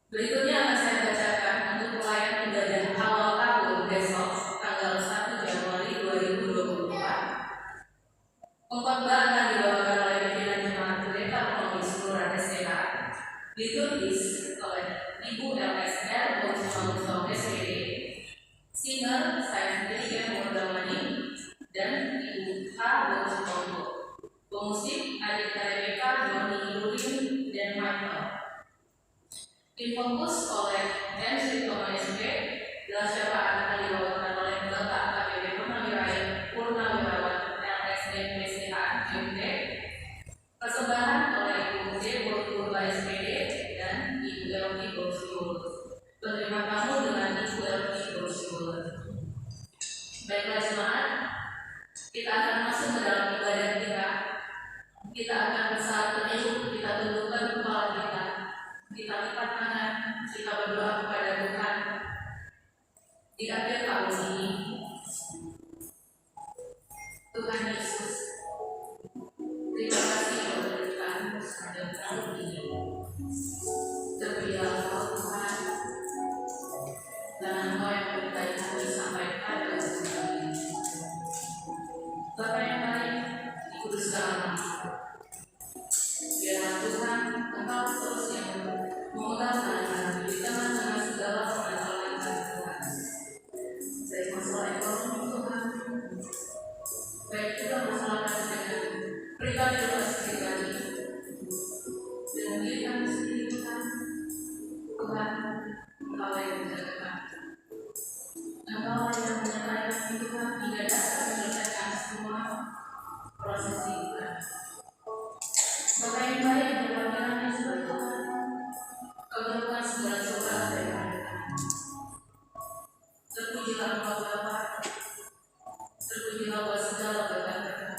Berikutnya akan saya bacakan untuk pelayan ibadah awal tahun besok tanggal 1 Januari 2024. Pengkhotbah akan dibawakan oleh pimpinan Jemaat Pendeta Pengurus Kelurahan SDA, ditulis oleh Ibu LSR Bosmanusau SPD, singer saya sendiri yang Murdamani, dan Ibu H. Bosmanusau, pemusik Adita Rebeka, Doni Irulin, dan Michael. Difokus oleh MC Toma SP, dan syafaat akan dibawakan oleh Bapak KPP Purnawirawan LSD PCA MT, persembahan oleh Ibu D. Purba SPD dan Ibu LP Bosiul. Penerima tamu dengan Ibu LP Bosiul. Baiklah jemaat, kita akan masuk ke dalam ibadah kita. Kita akan bersaat teduh, kita tundukkan kepala kita. Kita lipat tangan, kita berdoa kepada Tuhan. Di akhir tahun ini, Tuhan Yesus, terima kasih kepada Tuhan sepanjang tahun ini. Terpilihlah Engkau Tuhan, dan Engkau yang berkait kami sampai pada usia ini. Bapa yang baik, dikuduskanlah nama. Biarlah Tuhan, Engkau terus yang memegang tangan kami di tengah-tengah segala permasalahan Tuhan. Baik masalah ekonomi Tuhan, baik juga masalah kesehatan, pribadi, dan diri kami sendiri Tuhan. Tuhan, Engkau yang menjaga kami. Engkau yang menyertai kami Tuhan hingga dapat menyelesaikan semua proses hidup. Bapak yang baik, mudah-mudahan Yesus Tuhan, Kau jauhkan segala cobaan daripada kami. Terpujilah Engkau Bapa, terpujilah buat segala berkat-Berkat.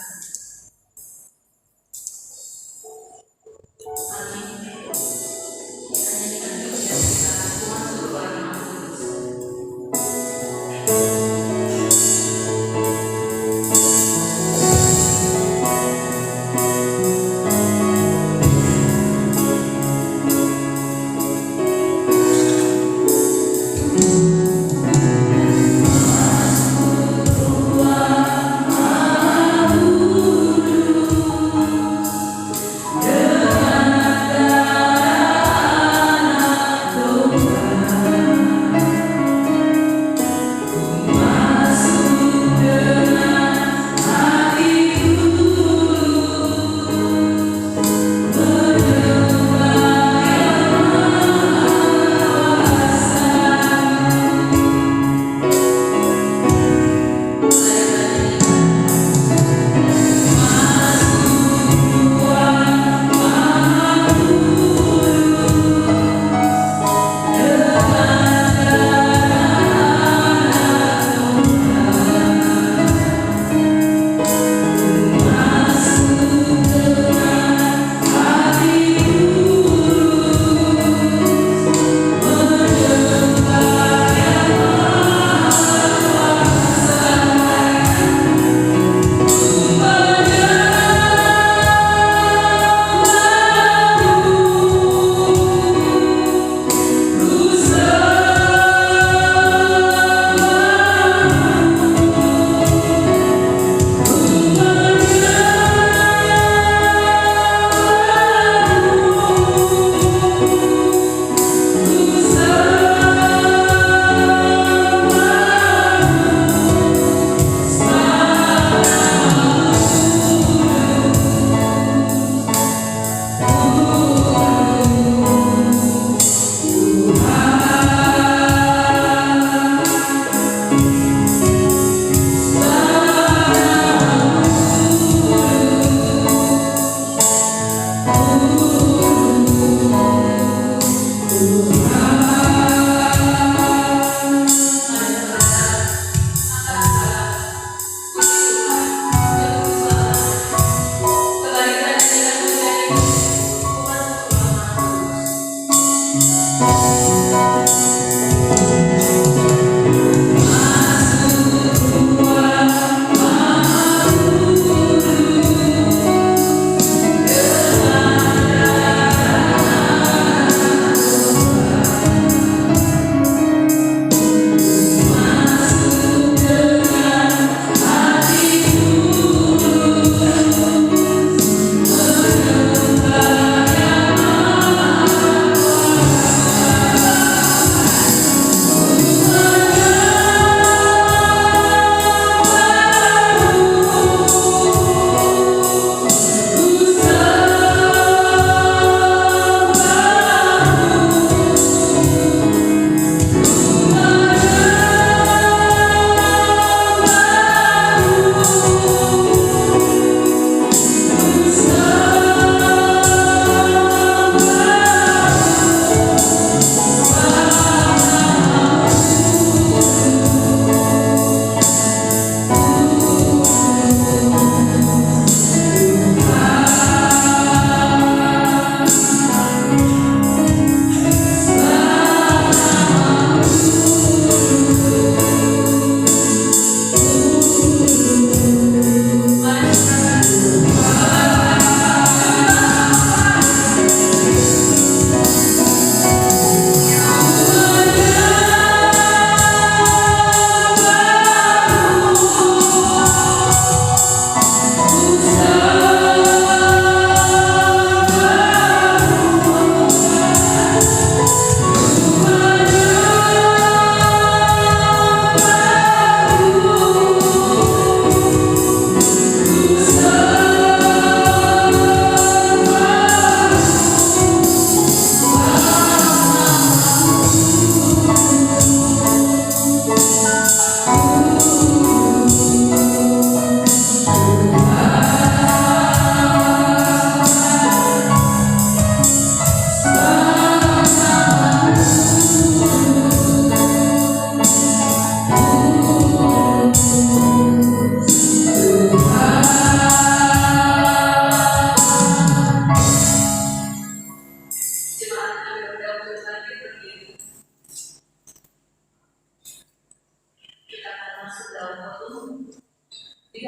Amin. Hanya dengan doa kita, Tuhan berdoa Maha Kudus.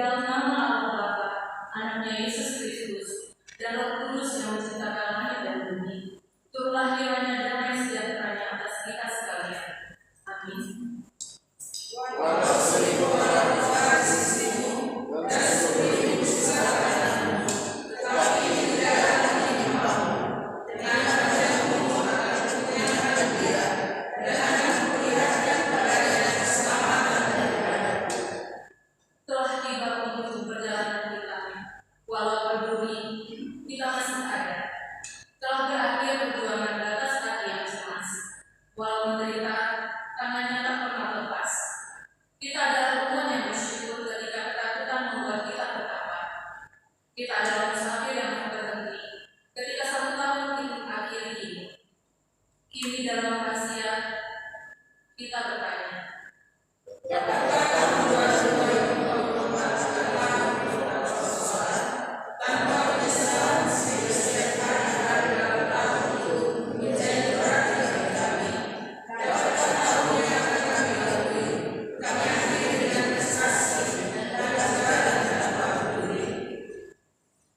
dalam nama Allah Bapa, Anaknya Yesus Kristus, dan Roh Kudus yang menciptakan langit dan bumi, turunlah kiranya damai sejahteranya atas kita sekalian. Amin. Telah tiba penghujung perjalanan kita, walau berduri, kita masih ada. Telah berakhir perjuangan batas kaki yang cemas, walau menderita, tangannya tak pernah lepas. Kita adalah Tuhan yang bersyukur ketika ketakutan membuat kita bertapa. Kita adalah musafir yang tak berhenti ketika 1 tahun kita akhiri hidup. Kini dalam rahasia kita bertanya,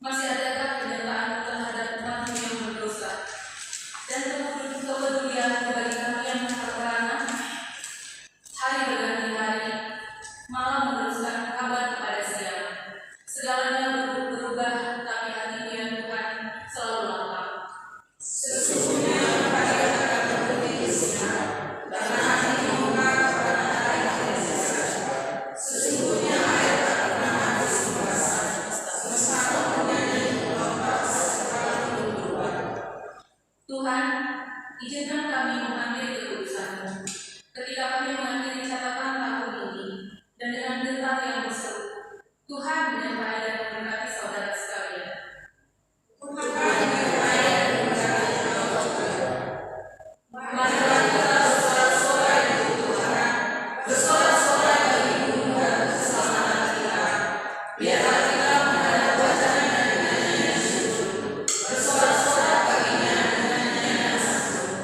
masih adakah kenyataan terhadap kami yang berdosa dan kepedulian bagi kami yang terperangkap? Hari berganti hari, malam meneruskan kabar kepada siang. Segalanya berubah, tapi hati ya Tuhan selalu lapang. Sesungguhnya hari akan berhenti sinar, karena hati muka karena hari akan selesai. Sesungguhnya air tak pernah habis merasa, semesta menyanyi melompat segala berubah. Tuhan, izinkan kami mengambil keputusan-Mu ketika kami mengakhiri catatan tahun ini, dan dengan gentar yang berseru, Tuhan menyertai dan memberkati saudara sekalian. Tuhan menyertai dan memberkati engkau juga. Marilah kita bersorak-sorai di Tuhan, bersorak-sorai bagi Guru dan keselamatan kita. Biarlah kita menghadap wajah-Nya dengan nyanyian yang syukur, bersorak-sorai baginya dengan nyanyian yang santun.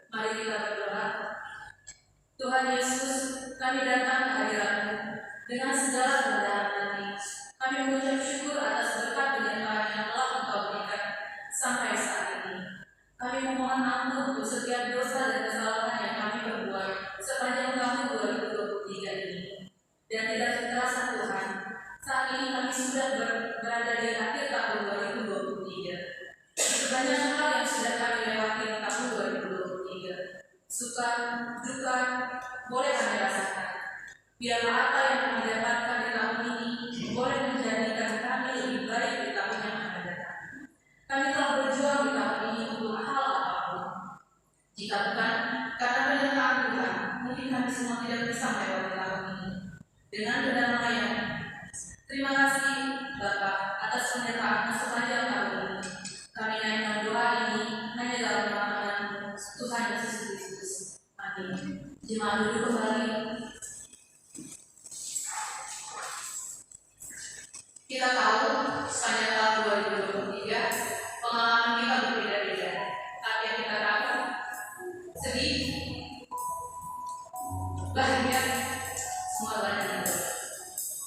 Mari kita berdoa. Tuhan Yesus, kami datang ke hadirat-Mu dengan segala kerendahan hati. Kami mengucap syukur atas berkat penyertaan yang telah Engkau berikan sampai saat ini. Kami memohon ampun untuk setiap dosa dan kesalahan yang kami perbuat sepanjang tahun 2023 ini. Dan tidak terasa Tuhan, saat ini kami sudah berada di akhir tahun 2023. Banyak hal yang sudah kami lewati di tahun 2023. Suka, duka, boleh kami rasakan. Biarlah apa yang kami dapatkan di tahun ini boleh menjadikan kami lebih baik di tahun yang akan datang. Kami telah berjuang di tahun ini untuk hal apapun. Jika bukan karena penyertaan Tuhan, mungkin kami semua tidak bisa melewati tahun ini. Dengan kedamaian, terima kasih Bapak atas penyertaan sepanjang tahun ini. Kami naikkan doa ini hanya dalam nama Tuhan Yesus Kristus. Amin. Jemaat duduk kembali. Kita tahu sepanjang tahun 2023 pengalaman kita berbeda-beda. Tapi yang kita tahu sedih, bahagia, semua banyak.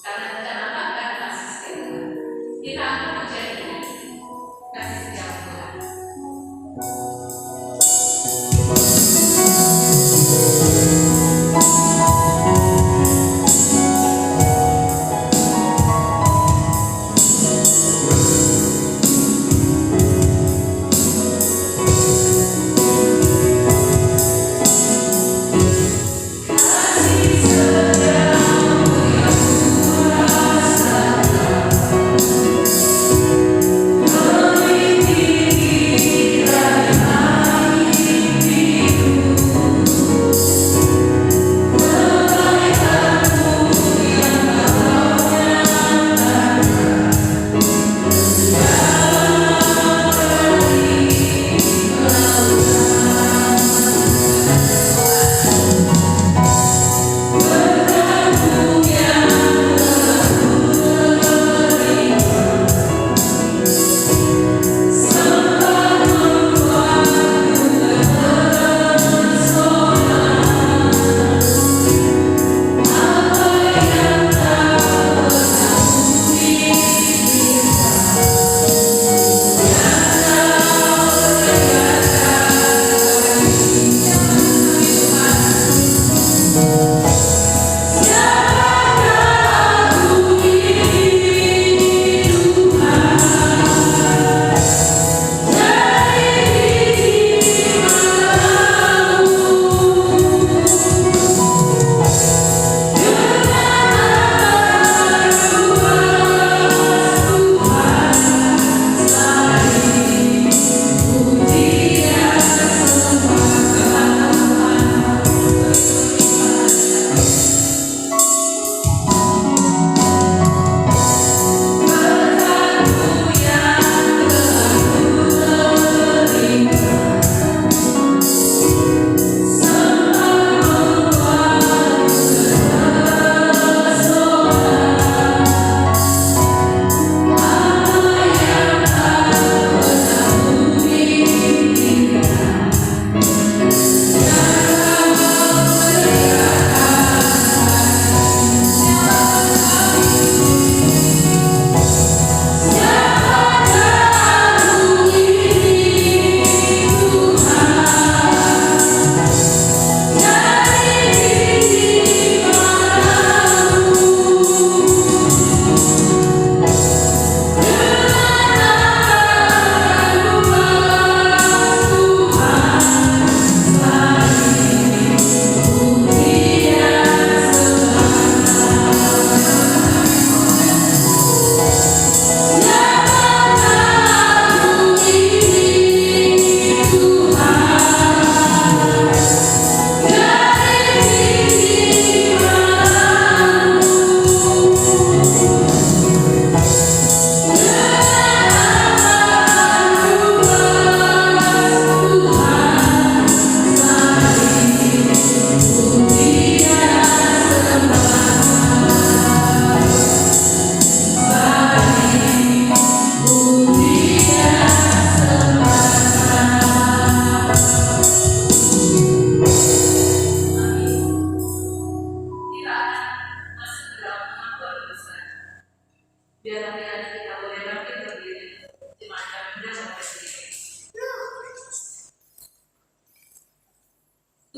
Karena kenapa? Karena kasih setia. Kita akan menjadi kasih setia Tuhan. Kasih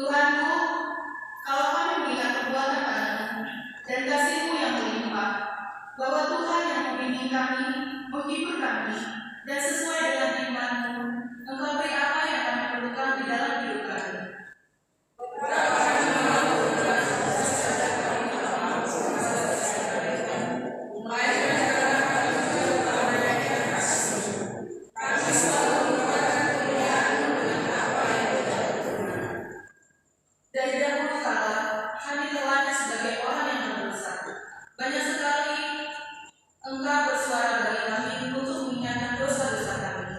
Tuhanku, kalau kami melihat perbuatan kami dan kasih-Mu yang melimpah, bahwa Tuhan yang membimbing kami, menghibur kami, dan sesuai dengan iman-Mu, Engkau beri apa yang kami perlukan di dalam hidup kami. Dari dahulu kala, kami terlahir sebagai orang yang berdosa. Banyak sekali Engkau bersuara bagi kami untuk mengingatkan dosa-dosa kami.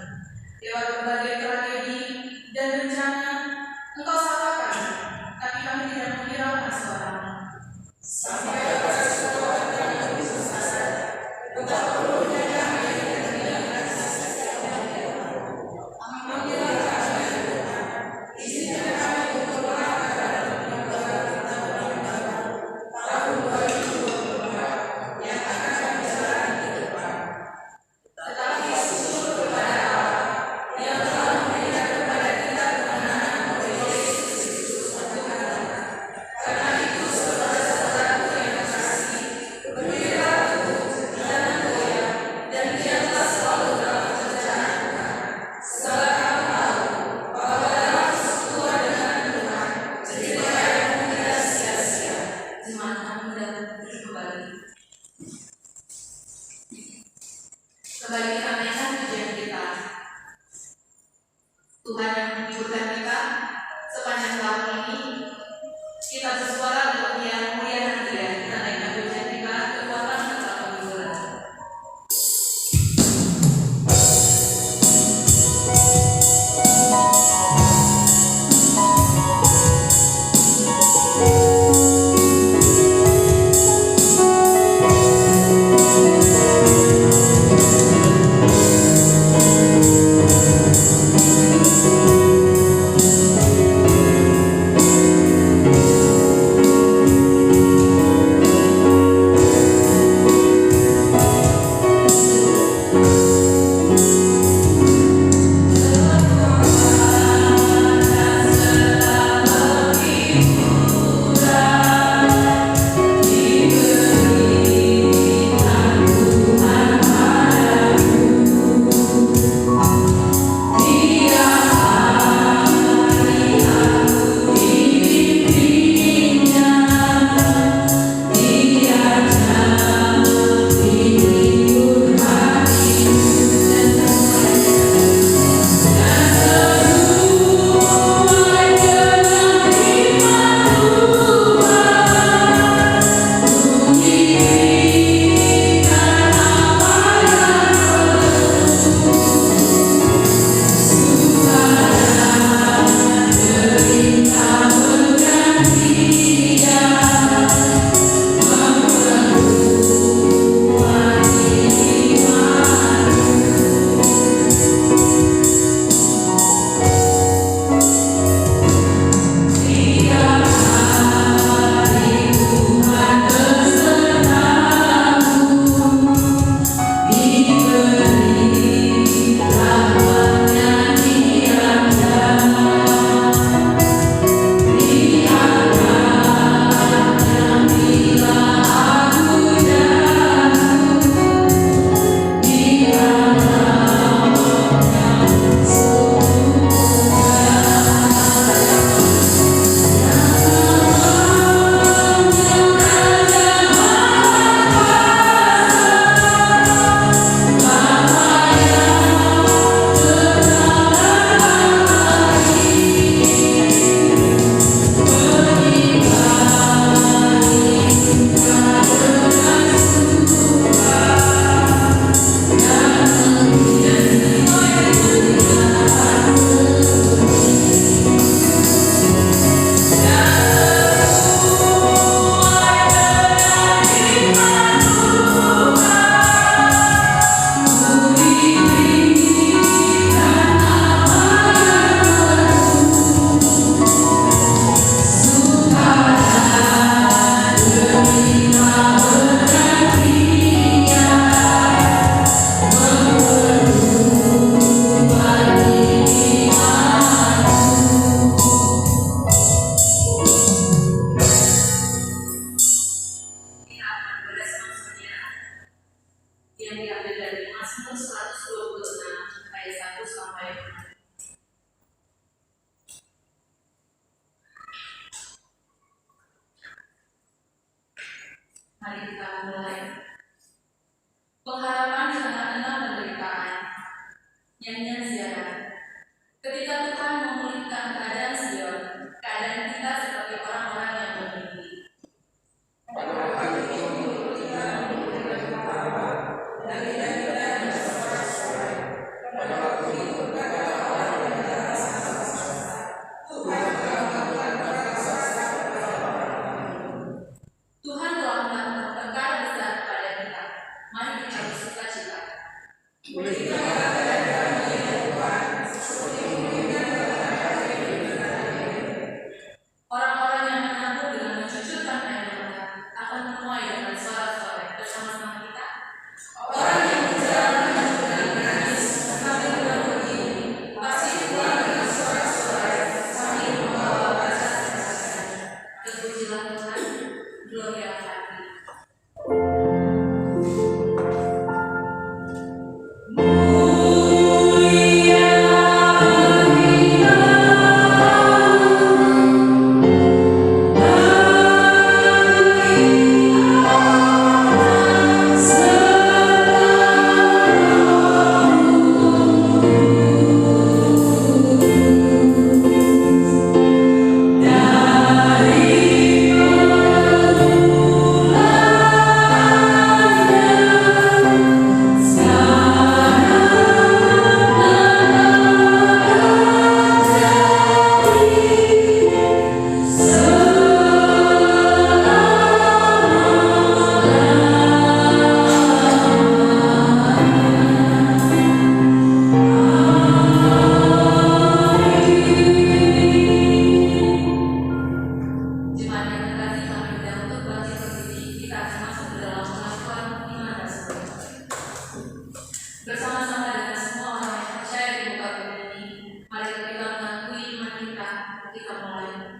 mulai.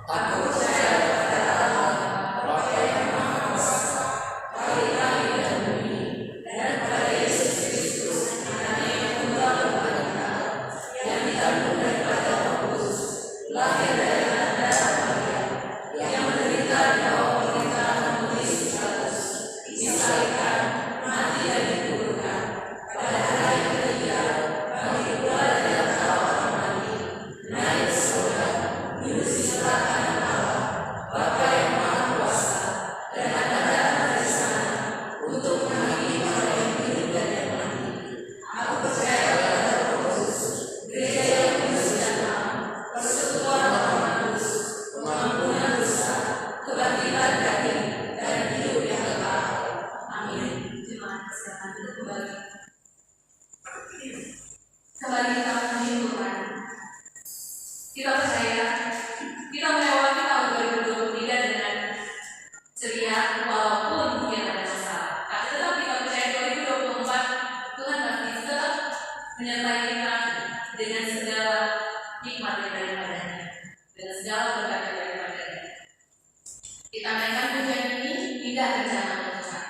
Aku percaya pada Allah, Bapa yang Maha Kuasa, Bapa langit dan bumi, dan pada Yesus Kristus, anaknya yang tunggal daripada Allah, yang dikandung daripada Roh Kudus, lahir dari anak darah Maria, yang menderita di bawah pemerintahan Pontius Pilatus, disalibkan, mati dan dikuburkan, pada hari yang ketiga bangkit pula dari antara orang mati, naik ke surga, duduk di sebelah kanan Allah, Bapa yang Maha Kuasa, dan akan datang dari sana untuk menghakimi orang yang hidup dan yang mati. Aku percaya pada Roh Kudus, gereja yang kudus dan am, persekutuan orang kudus, pengampunan dosa, kebangkitan daging, dan hidup yang kekal. Amin. Jemaat silakan duduk kembali. Kembali kita memuji Tuhan. Kita percaya kita melewati tahun 2023 dengan ceria walaupun mungkin ada masalah. Tapi tetap kita percaya 2024 Tuhan masih tetap menyertai kita dengan segala hikmat yang daripadanya, dengan segala berkat yang daripadanya. Kita mainkan pujian ini, indah rencana Tuhan.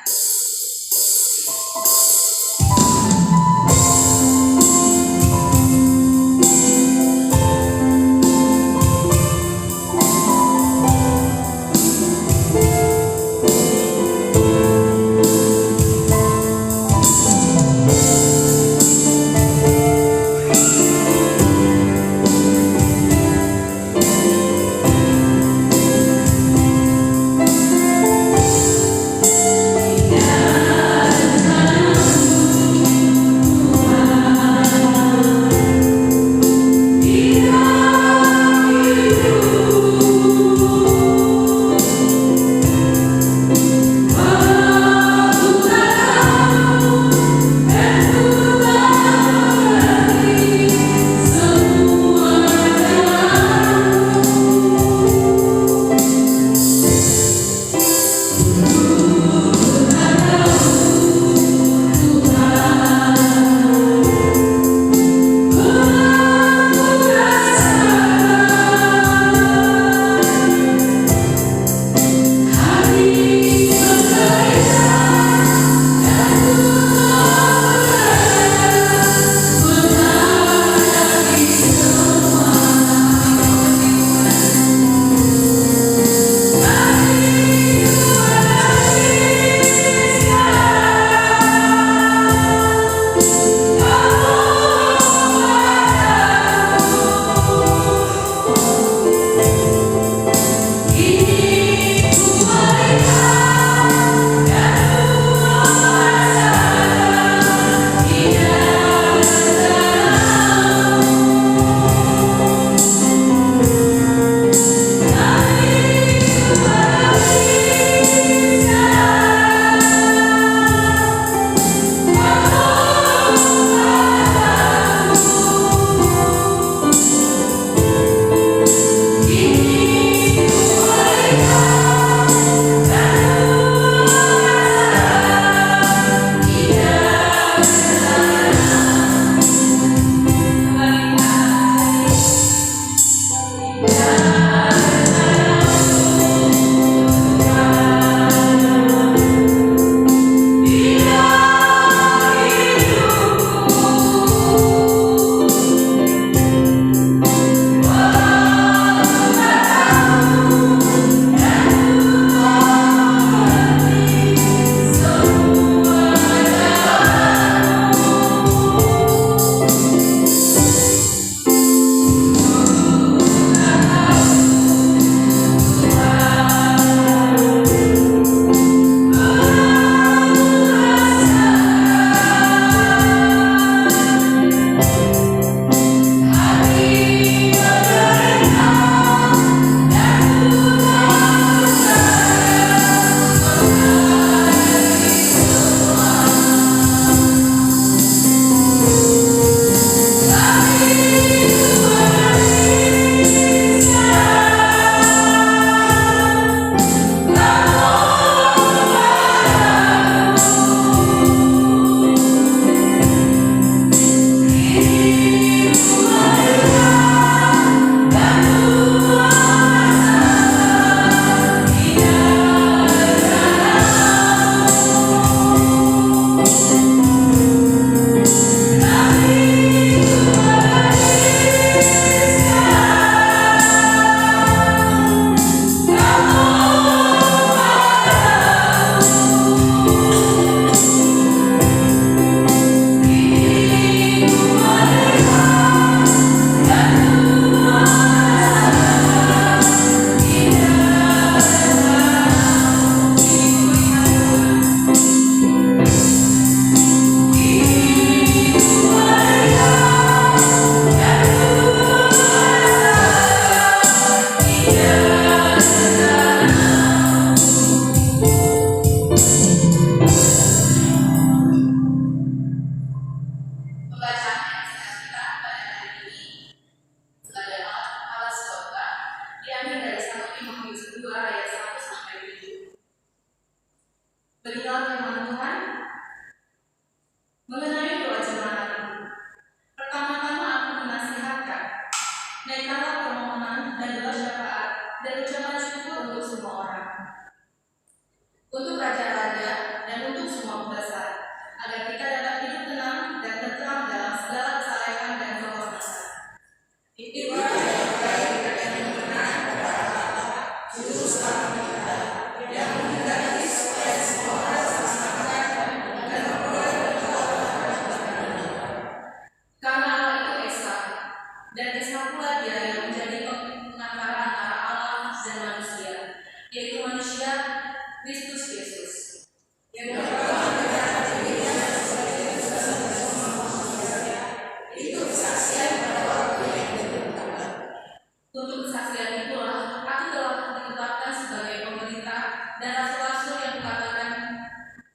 kesaksian itulah aku telah ditetapkan sebagai pemerintah dan rasul-rasul yang kukatakan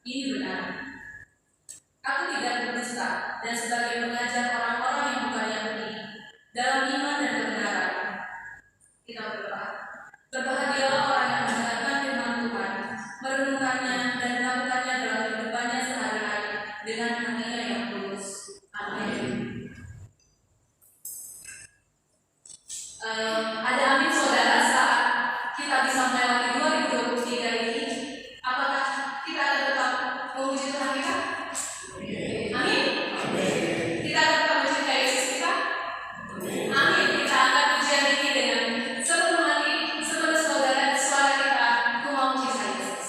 ini benar. Aku tidak berdusta dan sebagai pengajar orang-orang yang bukan Yahudi dalam iman dan kebenaran. Kita berdoa. Berbahagialah orang yang mendengarkan firman Tuhan, merenungkannya dan melakukannya dalam kehidupannya sehari-hari dengan hatinya yang tulus. Amin. Ada amin saudara saat kita bisa melewati 2023 ini. Apakah kita akan tetap memuji Tuhan kita? Amin. Kita akan tetap mencintai Yesus kita? Amin. Kita akan pujian ini dengan sepenuh hati, sepenuh suara kita. Aku mau mencintai Yesus.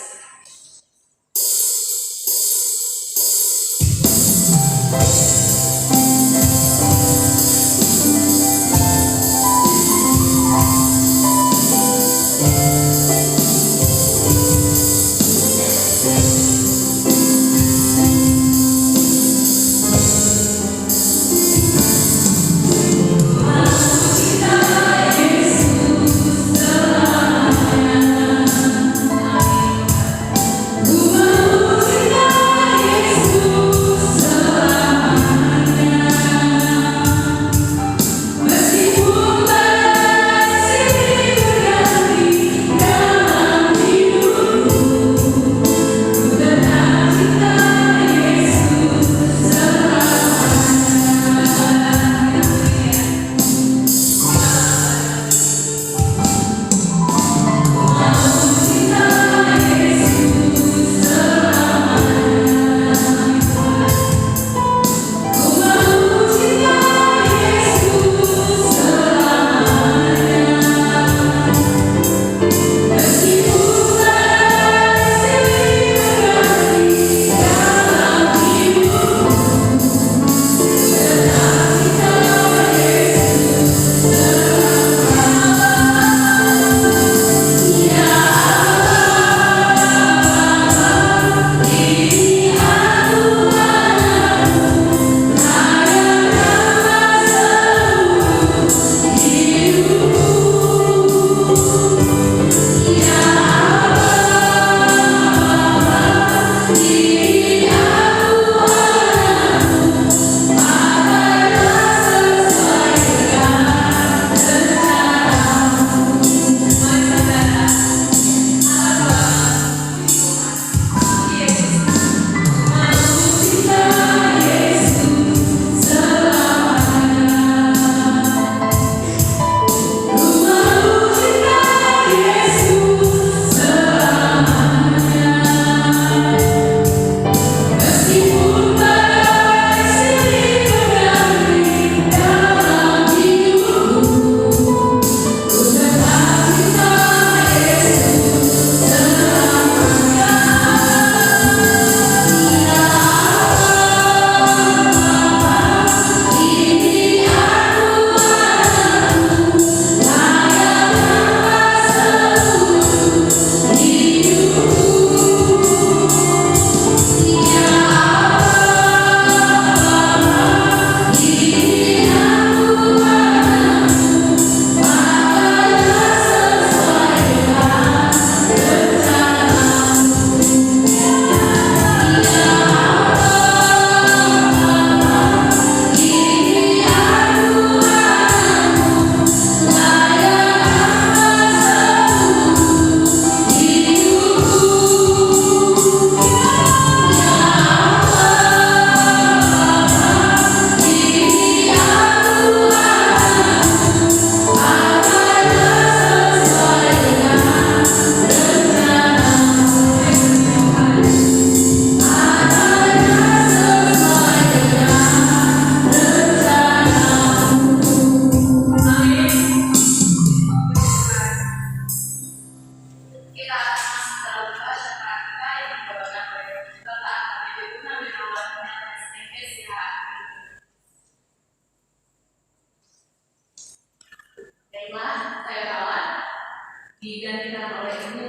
digantikan oleh Ibu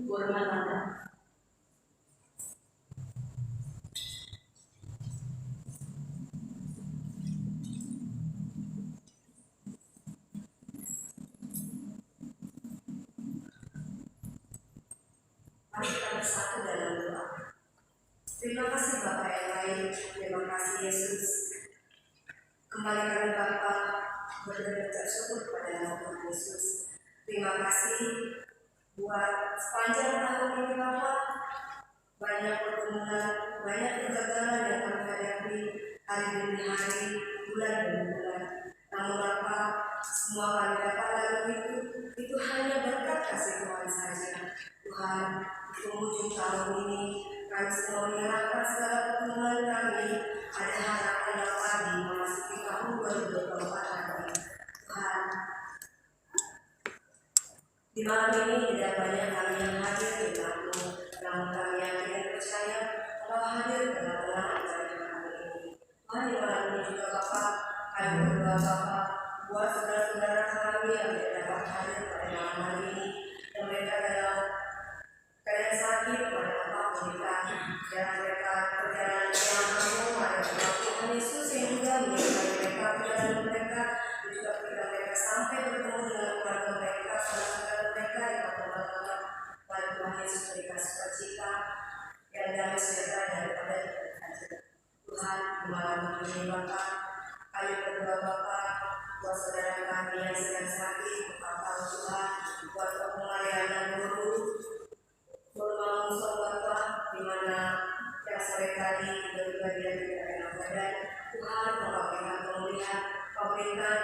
Burmananda. bersatu dalam doa. Terima kasih Bapa yang baik, terima kasih Yesus. Kembali kami Bapa berucap syukur kepada nama Tuhan Yesus. Terima kasih buat sepanjang tahun ini Bapa, banyak pertemuan, banyak kegagalan yang kami hadapi hari demi hari, bulan demi bulan. Namun Bapa, semua kami dapat lalui itu hanya berkat kasih Tuhan saja. Tuhan, di penghujung tahun ini kami semua menyerahkan segala pertemuan kami. Ada harapan dapat memasuki tahun 2024 lagi. Tuhan, di malam ini tidak banyak kami yang hadir di dalammu, namun kami yakin dan percaya bahwa hadir dalam dalam acara kami ini. Tuhan, di malam ini juga Bapak, kami berdoa Bapak buat saudara-saudara kami yang tidak dapat hadir pada malam hari ini, yang mereka dalam keadaan sakit pada Bapak menikah, dan mereka perjalanan yang kamu pada Tuhan Yesus yang juga menyertai mereka perjalanan mereka, dan juga ketika mereka sampai bertemu dengan keluarga mereka, saudara-saudara mereka yang berdoa pada Tuhan Yesus mereka sukacita yang damai sejahtera daripada kita saja. Tuhan, di malam ini Bapak, kami berdoa Bapak buat saudara kami yang sedang sakit, Bapak Tuhan, buat pengalianan guru berbangun Bapak, di mana yang sore tadi bagian tidak enak badan. Tuhan, Bapak berikan pemulihan, Bapak berikan,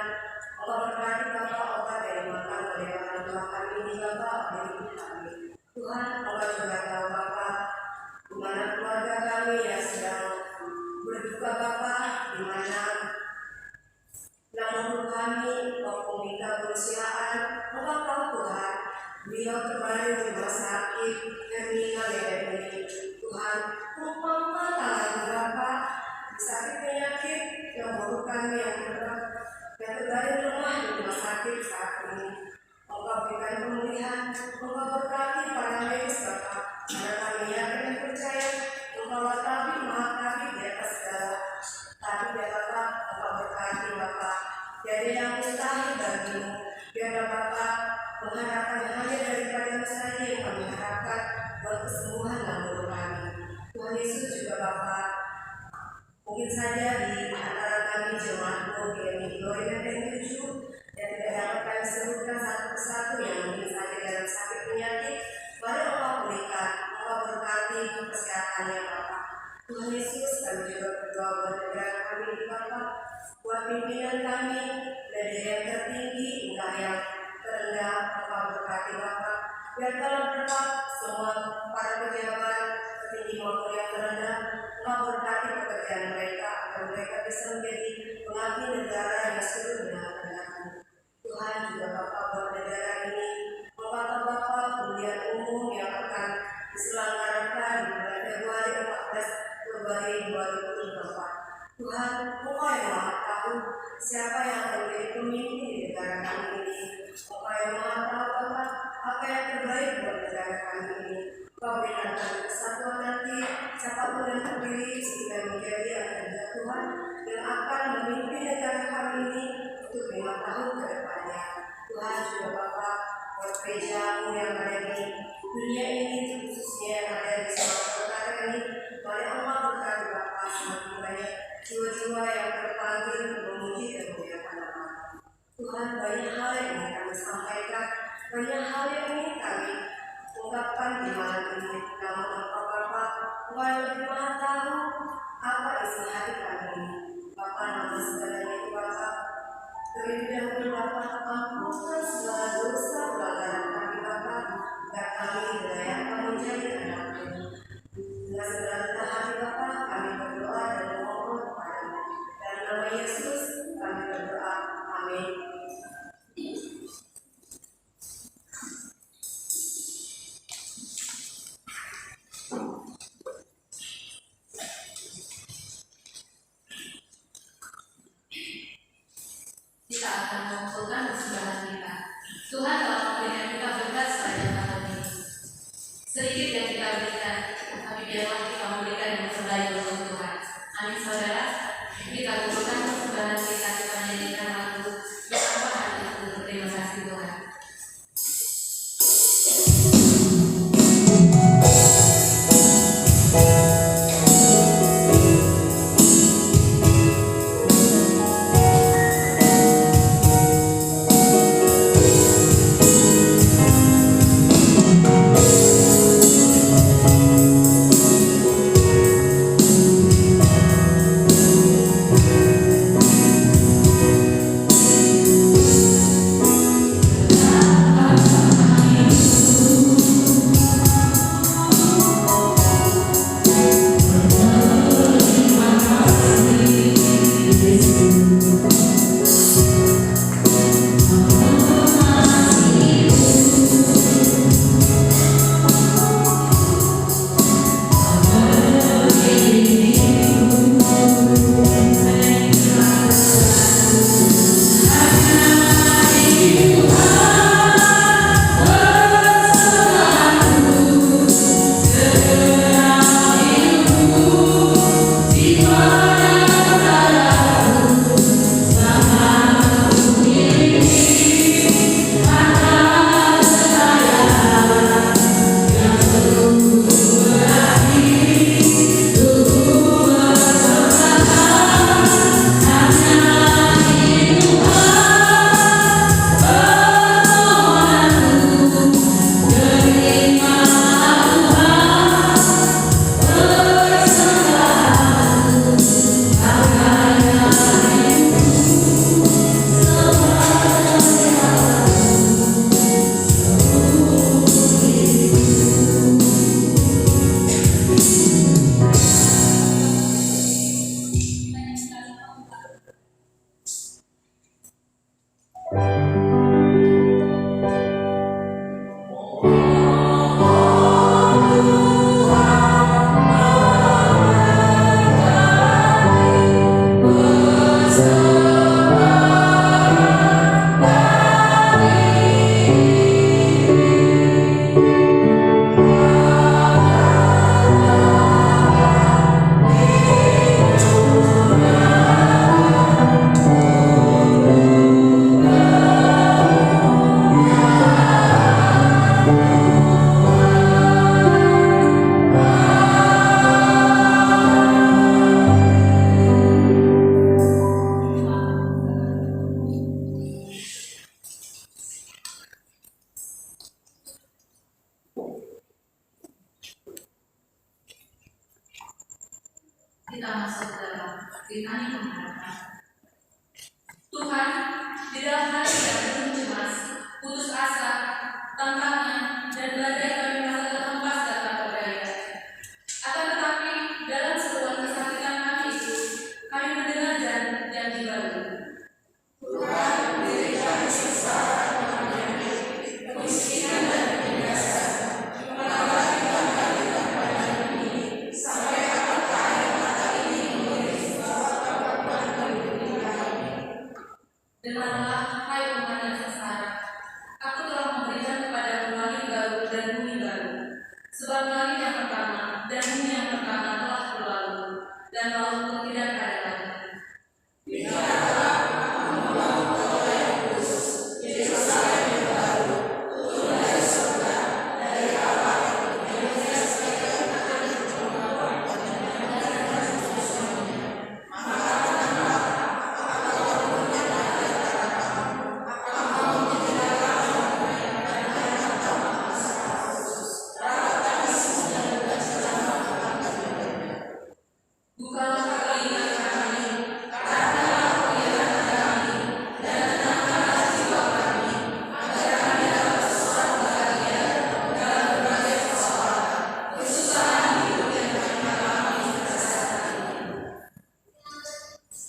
Bapak berkati Bapak obat yang dimakan oleh orang tua kami ini Bapak, beri kami. Tuhan, Bapak juga tahu Bapak, di mana keluarga kami yang sedang berduka Bapak, di mana namun kami waktu minta perusiaan, Bapak tahu Tuhan, beliau kembali di rumah sakit terminal ini. Tuhan, umpama tangan Bapak sakit penyakit yang bukan yang berat, yang kembali lemah di rumah sakit saat ini. Engkau berikan pemulihan, Engkau berkati para medis Bapak, karena kami yakin dan percaya Engkau tabib maha tabib di atas segala. Tapi ya Bapak, Engkau berkati Bapak, jadi yang mustahil bagimu, biarlah Bapak mengharapkan hanya daripada saja yang kami harapkan buat kesembuhan dalam kami. Tuhan Yesus juga Bapak, mungkin saja di antara kami jemaatmu yang Glory dan 7 dan tidak dapat kami sebutkan satu persatu yang mungkin saja dalam sakit penyakit, mari Engkau pulihkan, Engkau berkati kesehatannya Bapak. Tuhan Yesus, kami juga berdoa buat negara kami di Bapak, buat pimpinan kami dari yang tertinggi hingga yang terendah, Bapak berkati Bapak. Biar dalam berkat semua para pejabat tertinggi maupun yang terendah, Bapak berkati pekerjaan mereka agar mereka bisa menjadi pengabdi negara yang seluruhnya kehendak-Mu. Tuhan juga Bapak buat negara ini, Bapak pemilihan umum yang akan diselenggarakan di bulan Februari 14 Februari 2020 Bapak. Tuhan, Engkau yang maha tahu siapa yang akan menjadi pemimpin di negara kami ini. Engkau yang maha tahu Bapak apa yang terbaik buat negara kami ini. Engkau berikan kami kesatuan nanti, siapapun yang terpilih sehingga menjadi anak Tuhan yang akan memimpin negara kami ini untuk 5 tahun ke depannya. Tuhan juga Bapak buat gereja-Mu yang ada di dunia ini, khususnya yang ada di Sumatera Utara ini, mari Engkau berkati Bapak semakin banyak jiwa-jiwa yang terpanggil memuji dan memuliakan nama. Tuhan, banyak hal yang ingin kami sampaikan, banyak hal yang ingin kami ungkapkan di malam ini. Namun Engkau Bapak, Engkau yang lebih maha tahu apa isi hati kami ini. Bapak, nama segalanya itu Bapak. Terlebih dahulu Bapak, ampunkan segala dosa pelanggaran kami Bapak, agar kami dilayakkan menjadi anak-Mu. Dengan segala rendah hati Bapak, kami berdoa dan memohon kepada-Mu. Dalam nama Yesus kami berdoa. Amin. Kita akan mengumpulkan persembahan kita. Tuhan telah memberikan tangan saudara, kita mengharapkan. Tuhan, di dalam hati yang penuh cemas, putus asa, tantangan, dan badai kami merasa terhempas dan tak berdaya. Akan tetapi, dalam seruan kesakitan kami itu, kami mendengar janji baru. Tuhan, berikan kesesaran kemiskinan dan kebinasan, mengabadikan hari kepada ini, sampai apakah yang mata ini memberi kekuatan bagi kami. Dengarlah, hai umat yang sengsara, aku telah memberikan kepadamu langit baru dan bumi baru. Sebab langit yang pertama dan bumi yang pertama telah berlalu, dan laut pun tidak ada lagi.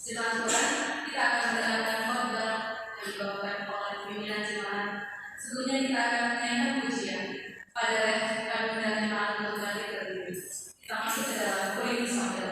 Jemaat Tuhan, kita akan mendengarkan khotbah yang dibawakan oleh pimpinan jemaat. Sebelumnya kita akan menyanyikan pujian. Pada kami undang jemaat untuk balik berdiri. Kita masuk ke dalam Korintus sambil.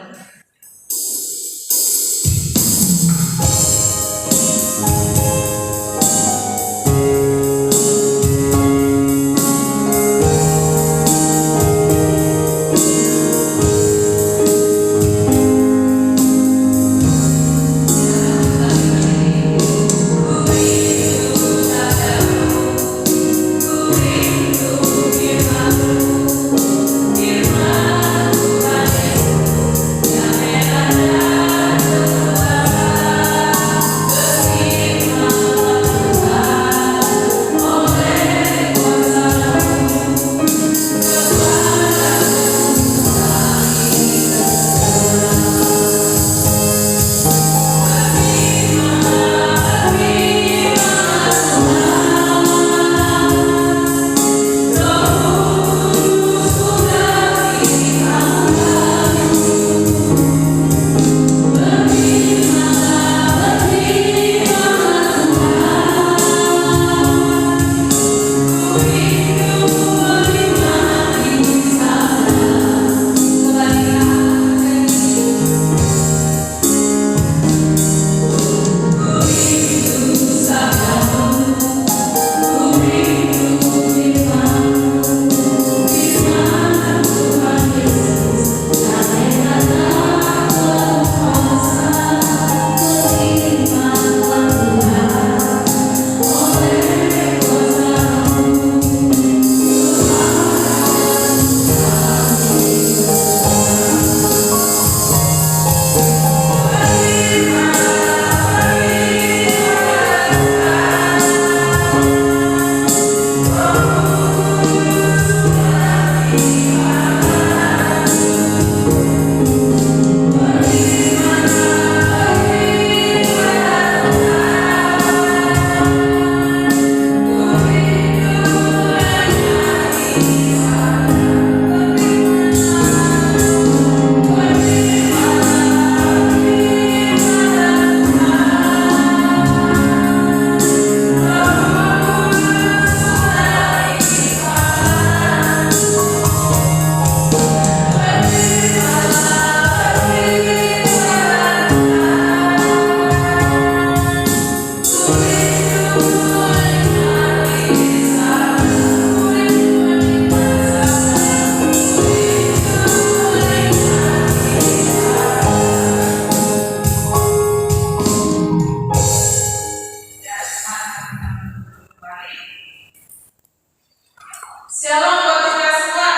Shalom buat kita semua.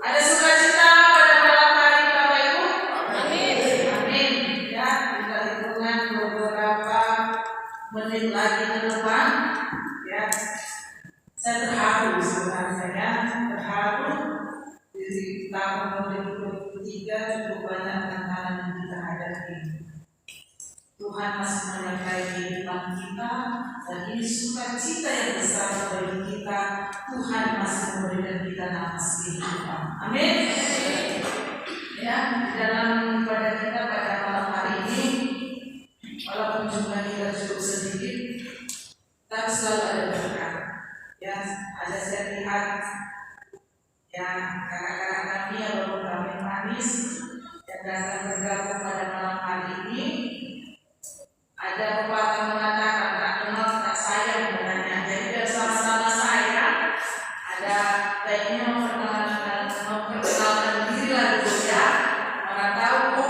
Ada sukacita pada malam hari Bapak Ibu? Amin. Amin. Ya, kita hitungan beberapa menit lagi ke depan. Ya, saya terharu sebenarnya ya, terharu di tahun 2022 cukup banyak tantangan yang kita hadapi. Tuhan masih menyertai kehidupan kita, dan ini sukacita yang besar bagi kita. Tuhan masih memberikan kita nafas kehidupan. Amin. Ya, dalam ibadah kita pada malam hari ini, walaupun jumlah kita cukup sedikit, tapi selalu ada berkat. Ya, ada saya lihat ya kakak-kakak kami yang baru kami manis yang datang bergabung pada malam hari ini. Ada pepatah mengatakan tak kenal tak sayang sebenarnya. Jadi biar sama-sama sayang, ada baiknya memperkenalkan diri lah dulu ya. Mana tahu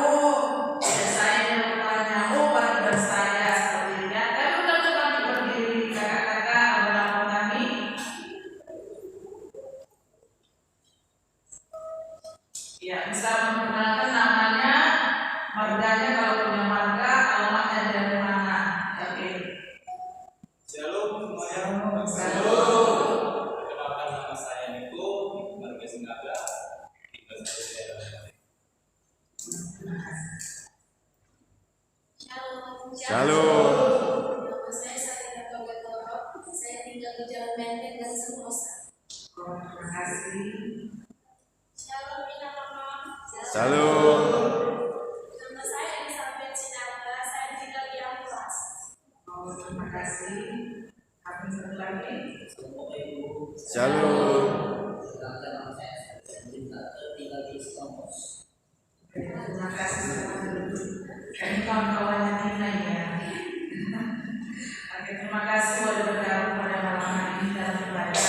ada saya yang bertanya, baru saya seperti ini. Tapi udah coba berdiri kakak-kakak abang-abang kami. Ya, bisa memperkenalkan namanya, marganya kalau punya marga, alamatnya dari mana. Oke. Shalom semuanya. Shalom. Perkenalkan nama saya Niko, warga Singapura. Tinggal satu daerah. Shalom. Nama saya Satina Togatoro. Saya tinggal di Jalan Menteng dan Semosa. Terima kasih. Shalom Mama. Shalom. Nama saya Elizabeth Sinatra. Saya tinggal di Amplas. Terima kasih. Apa satu lagi? Shalom. Terima kasih. Kayaknya kawan-kawannya Tina ya. Oke, terima kasih sudah bergabung pada malam hari ini dalam ibadah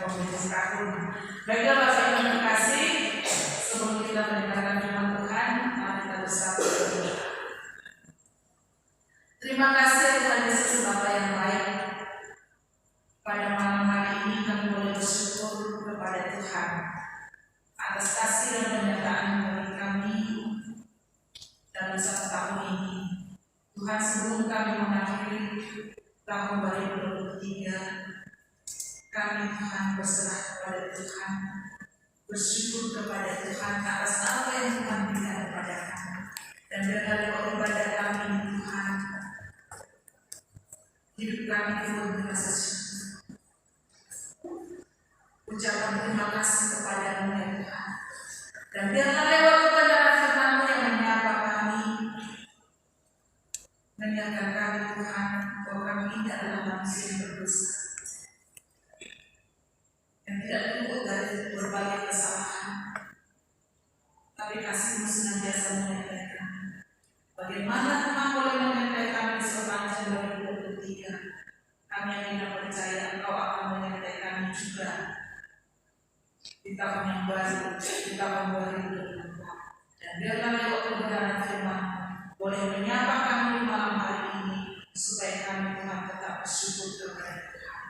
komunitas tahun. Baiklah Bapak Ibu terima kasih. Sebelum kita mendengarkan firman Tuhan, mari kita bersatu berdoa. Terima kasih Tuhan Yesus Bapa yang baik. Pada malam hari ini kami boleh bersyukur kepada Tuhan atas kasih dan penyertaan bagi kami dalam satu tahun ini. Tuhan, sebelum kami mengakhiri tahun 2023, kami Tuhan berserah kepada Tuhan, bersyukur kepada Tuhan atas apa yang Tuhan berikan kepada kami. Dan dengan ibadah kami Tuhan, hidup kami penuh dengan rasa syukur. Ucapan terima kasih kepada-Mu ya Tuhan. Dan biarlah lewat kebenaran firman-Mu yang menyapa kami, mengingatkan kami Tuhan bahwa kami tidak adalah manusia yang berdosa, yang tidak luput dari berbagai kesalahan, tapi kasih-Mu senantiasa menyertai kami. Bagaimana Tuhan boleh menyertai kami sepanjang 2023? Kami yang tidak percaya Engkau akan menyertai kami juga di tahun yang baru, di tahun 2024. Dan biarlah lewat kebenaran firman boleh menyapa kami di malam hari ini, supaya kami Tuhan tetap bersyukur kepada Tuhan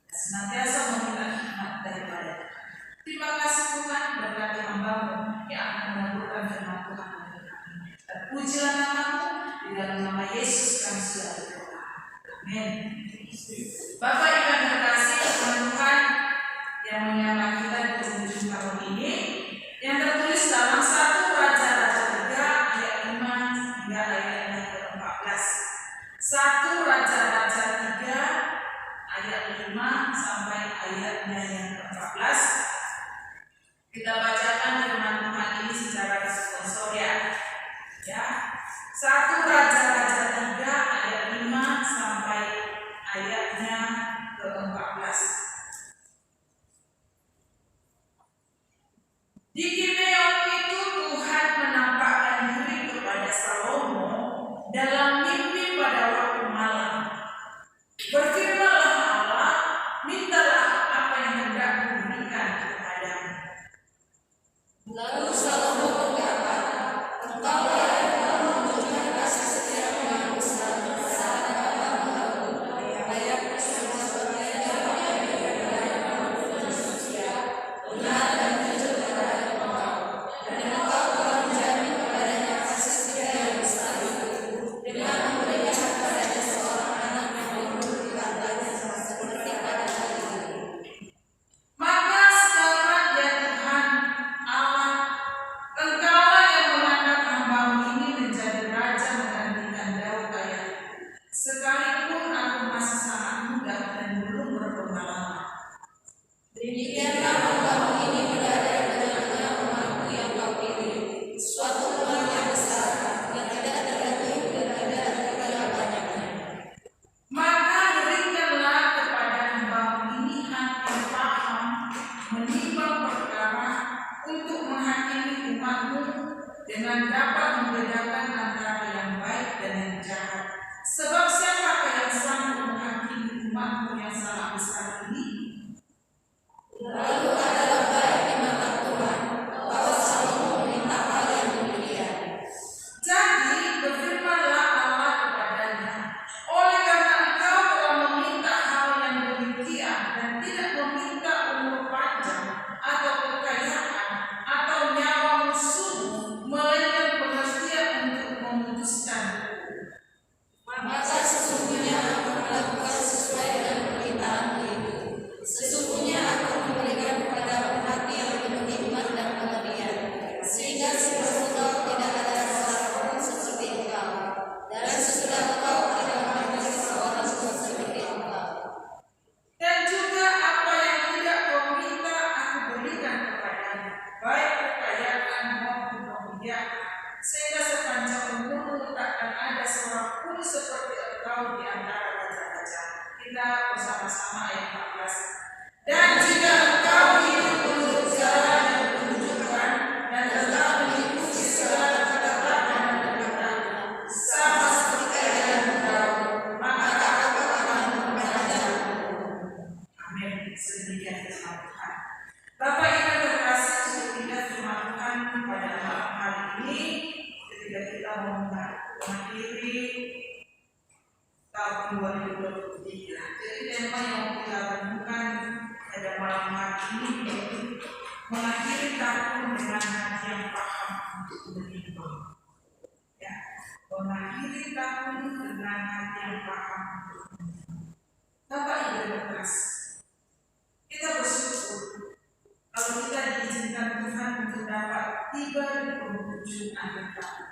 dan senantiasa meminta hikmat daripada Tuhan. Terima kasih Tuhan, berkati hamba-Mu yang akan menyalurkan firman Tuhan kepada kami. Dan pujilah nama-Mu, di dalam nama Yesus kami sudah berdoa. Amin. Bapak Ibu yang terkasih, Tuhan yang menyapa kita di penghujung tahun ini, yang tertulis dalam 1 Raja-Raja 3 ayat 5 hingga ayat yang ke-14. 1 Raja-Raja 3 ayat 5 sampai ayatnya yang ke-14. Kita bacakan firman Tuhan ini secara responsorial. Ya. 1 Raja-Raja 3 ayat 5 sampai ayatnya ke-14. Di Gibeon itu Tuhan menampakkan diri kepada Salomo dalam mimpi pada waktu malam. Berfirmanlah Allah, mintalah apa yang hendak kuberikan kepadamu. Lalu Salomo berkata, Engkaulah yang telah menunjukkan kasih setiamu yang besar saat Engkau mengaku layak bersama sebagai orang yang benar manusia, benar dan jujur terhadap engkau. Demikianlah umatmu ini berada di tengah-tengah umatmu yang kau pilih, suatu umat yang besar, yang tidak tergantung dan tidak terkira banyaknya. Maka berikanlah kepada hambamu ini hati yang paham menimbang perkara untuk menghakimi umatmu dengan dapat membedakan antara yang baik dan yang jahat. Sebab siapakah yang sanggup menghakimi umatmu yang sangat besar ini? Lalu adalah baik di mata Tuhan bahwa Salomo meminta hal yang demikian. Jadi berfirmanlah Allah kepadanya, oleh karena engkau telah meminta hal yang demikian dan tidak meminta umur panjang atau kekayaan atau nyawa musuhmu, melainkan pengertian untuk memutuskan. Maka sesungguhnya aku melakukan sesuai dengan permintaanmu itu. Sesungguhnya aku memberikan kepadamu hati yang penuh hikmat dan pengertian, sehingga seluruh engkau tidak ada seorang pun seperti engkau, dan sesudah engkau tidak ada seorang pun seperti engkau. Dan juga apa yang tidak kau minta aku berikan kepadamu, baik kekayaan maupun kemuliaan, sehingga sepanjang umurmu takkan ada seorang pun seperti engkau di antara raja-raja. Kita bersama-sama ayat 14. Dan jika engkau hidup menurut jalan yang kutunjukkan dan tetap mengikuti segala ketetapan dan perintahku, sama seperti ayah engkau, maka aku akan memperpanjangmu. Amin. Sedemikian firman Tuhan. Bapak Ibu terkasih, demikian firman Tuhan pada malam hari ini ketika kita mengakhiri tahun 2023. Jadi tema yang kita renungkan pada malam hari ini yaitu mengakhiri tahun dengan hati yang paham untuk menimbang. Ya, mengakhiri tahun dengan hati yang paham untuk menimbang. Bapak Ibu terkasih, kita bersyukur kalau kita diizinkan Tuhan untuk dapat tiba di penghujung akhir tahun.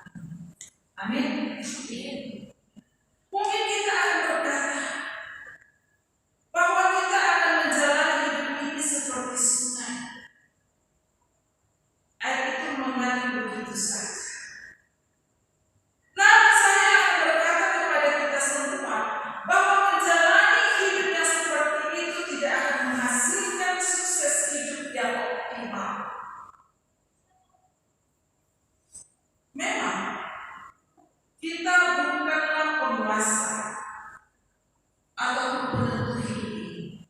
Amin. Mungkin kita akan berkata bahwa kita akan menjalani hidup ini seperti sungai. Air itu mengalir begitu saja. Namun saya akan berkata kepada kita semua bahwa menjalani hidup yang seperti itu tidak akan menghasilkan sukses hidup yang optimal. Memang kita bukanlah penguasa ataupun penentu hidup ini.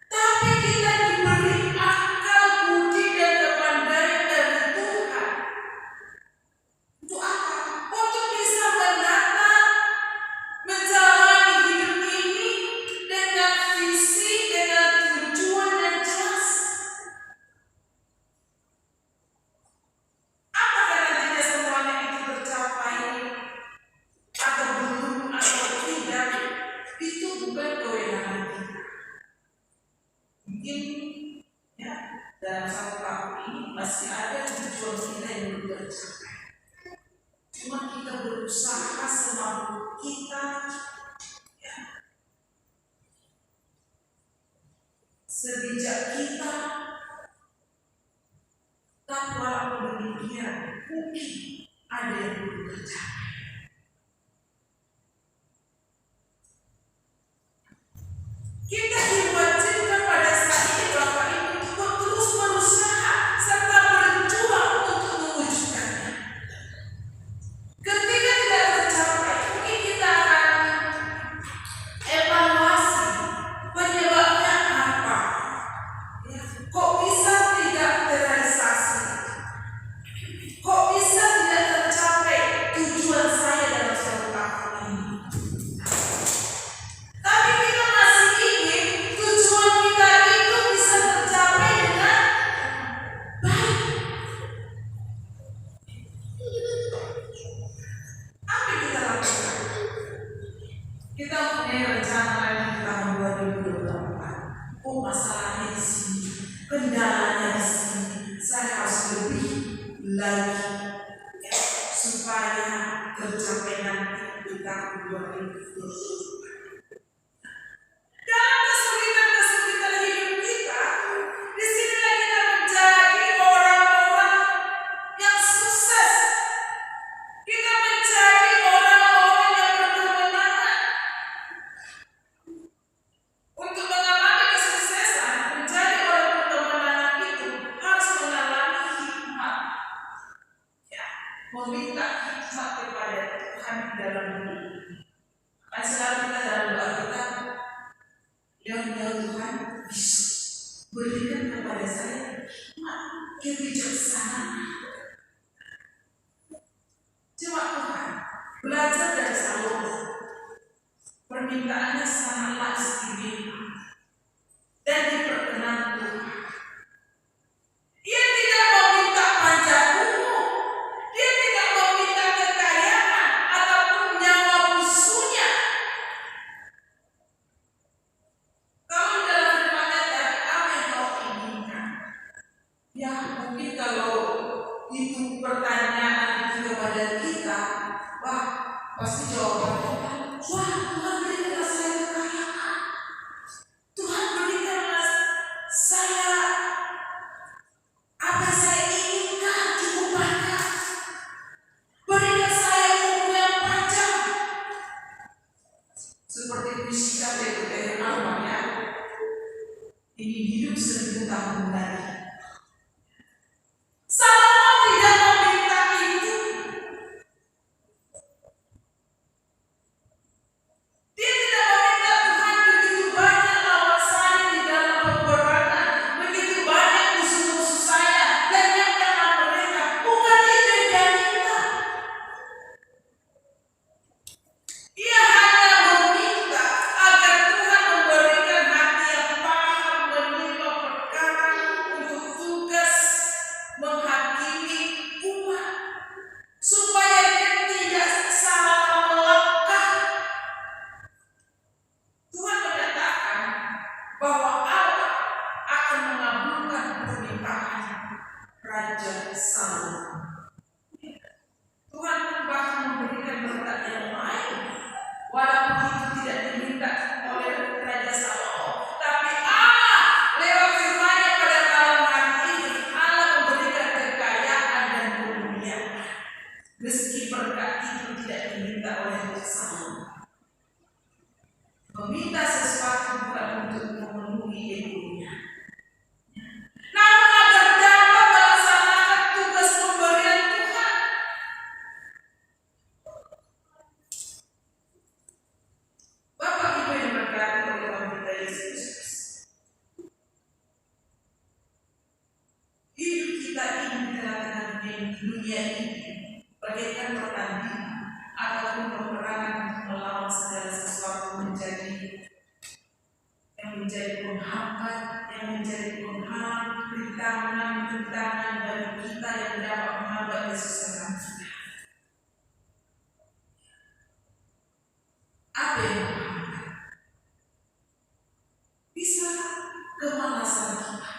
Tapi kita diberi akal, budi, dan kepandaian dari Tuhan. Untuk apa? Untuk bisa menata, menjalani hidup ini dengan visi, dengan tujuan yang jelas. Apakah nantinya semuanya itu tercapai atau belum atau tidak, itu bukan kewenangan kita. Mungkin ya dalam satu tahun ini masih ada tujuan kita yang belum tercapai. Cuma kita berusaha semampu kita, ya, sebijak kita. Tapi walaupun demikian, mungkin ada yang belum tercapai. Kita diwajibkan pada saat ini Bapak Ibu untuk terus berusaha serta berjuang untuk mewujudkannya. Ketika tidak tercapai, mungkin kita akan evaluasi penyebabnya apa. Ya, kok bisa tidak terrealisasi? Kok bisa tidak tercapai tujuan saya dalam satu tahun ini? Tapi kita masih ingin tujuan kita itu bisa tercapai dengan baik. Apa yang kita lakukan? Kita mempunyai rencana lagi di tahun 2024. Oh, masalahnya di sini, kendalanya di sini. Saya harus lebih lagi ya, supaya tercapai nanti di tahun 2024. Dalam kesulitan Ya Tuhan, berikan kepada saya hikmat kebijaksanaan. Coba Tuhan, belajar dari Salomo. Permintaannya sangatlah istimewa dan diperkenan Tuhan. Dia tidak meminta pajak umum, dia tidak meminta kekayaan ataupun nyawa musuhnya. Kalau dalam firman-Nya dari apa yang kau inginkan? Ya mungkin kalau itu pertanyaan itu kepada kita, wah pasti jawabannya, wah Tuhan berikanlah saya kekayaan, Tuhan berikanlah saya apa saya inginkan cukup banyak, berikan saya umur yang panjang. Seperti puisi KPUTN namanya, ingin hidup 1000 tahun lagi. Salomo tidak meminta itu. Dia tidak meminta Tuhan begitu banyak lawan saya di dalam peperangan, begitu banyak musuh-musuh saya, lenyapkanlah mereka. Bukan itu yang dia minta. Dia hanya meminta agar Tuhan memberikan hati yang paham menerima perkara untuk tugas menghakimi umat, supaya dia tidak salah melangkah. Tuhan menyatakan bahwa Allah akan mengabulkan permintaan Raja Salomo. Tuhan pun bahkan memberikan berkat yang lain, walaupun itu tidak diminta oleh Raja Salomo, tapi Allah lewat firman-Nya pada malam hari ini, Allah memberikan kekayaan dan kemuliaan, meski berkat itu tidak diminta oleh Raja Salomo. Meminta sesuatu bukan untuk memenuhi egonya, namun agar dapat melaksanakan tugas pemberian Tuhan. Bapak Ibu yang diberkati oleh Tuhan kita Yesus Kristus, hidup kita ini di tengah-tengah dunia ini bagaikan pertandingan ataupun peperangan untuk melawan segala sesuatu yang menjadi penghambat, yang menjadi penghalang, rintangan bagi kita yang dapat menghambat kesusahan kita. Apa yang menghambat? Bisa kemalasan kita,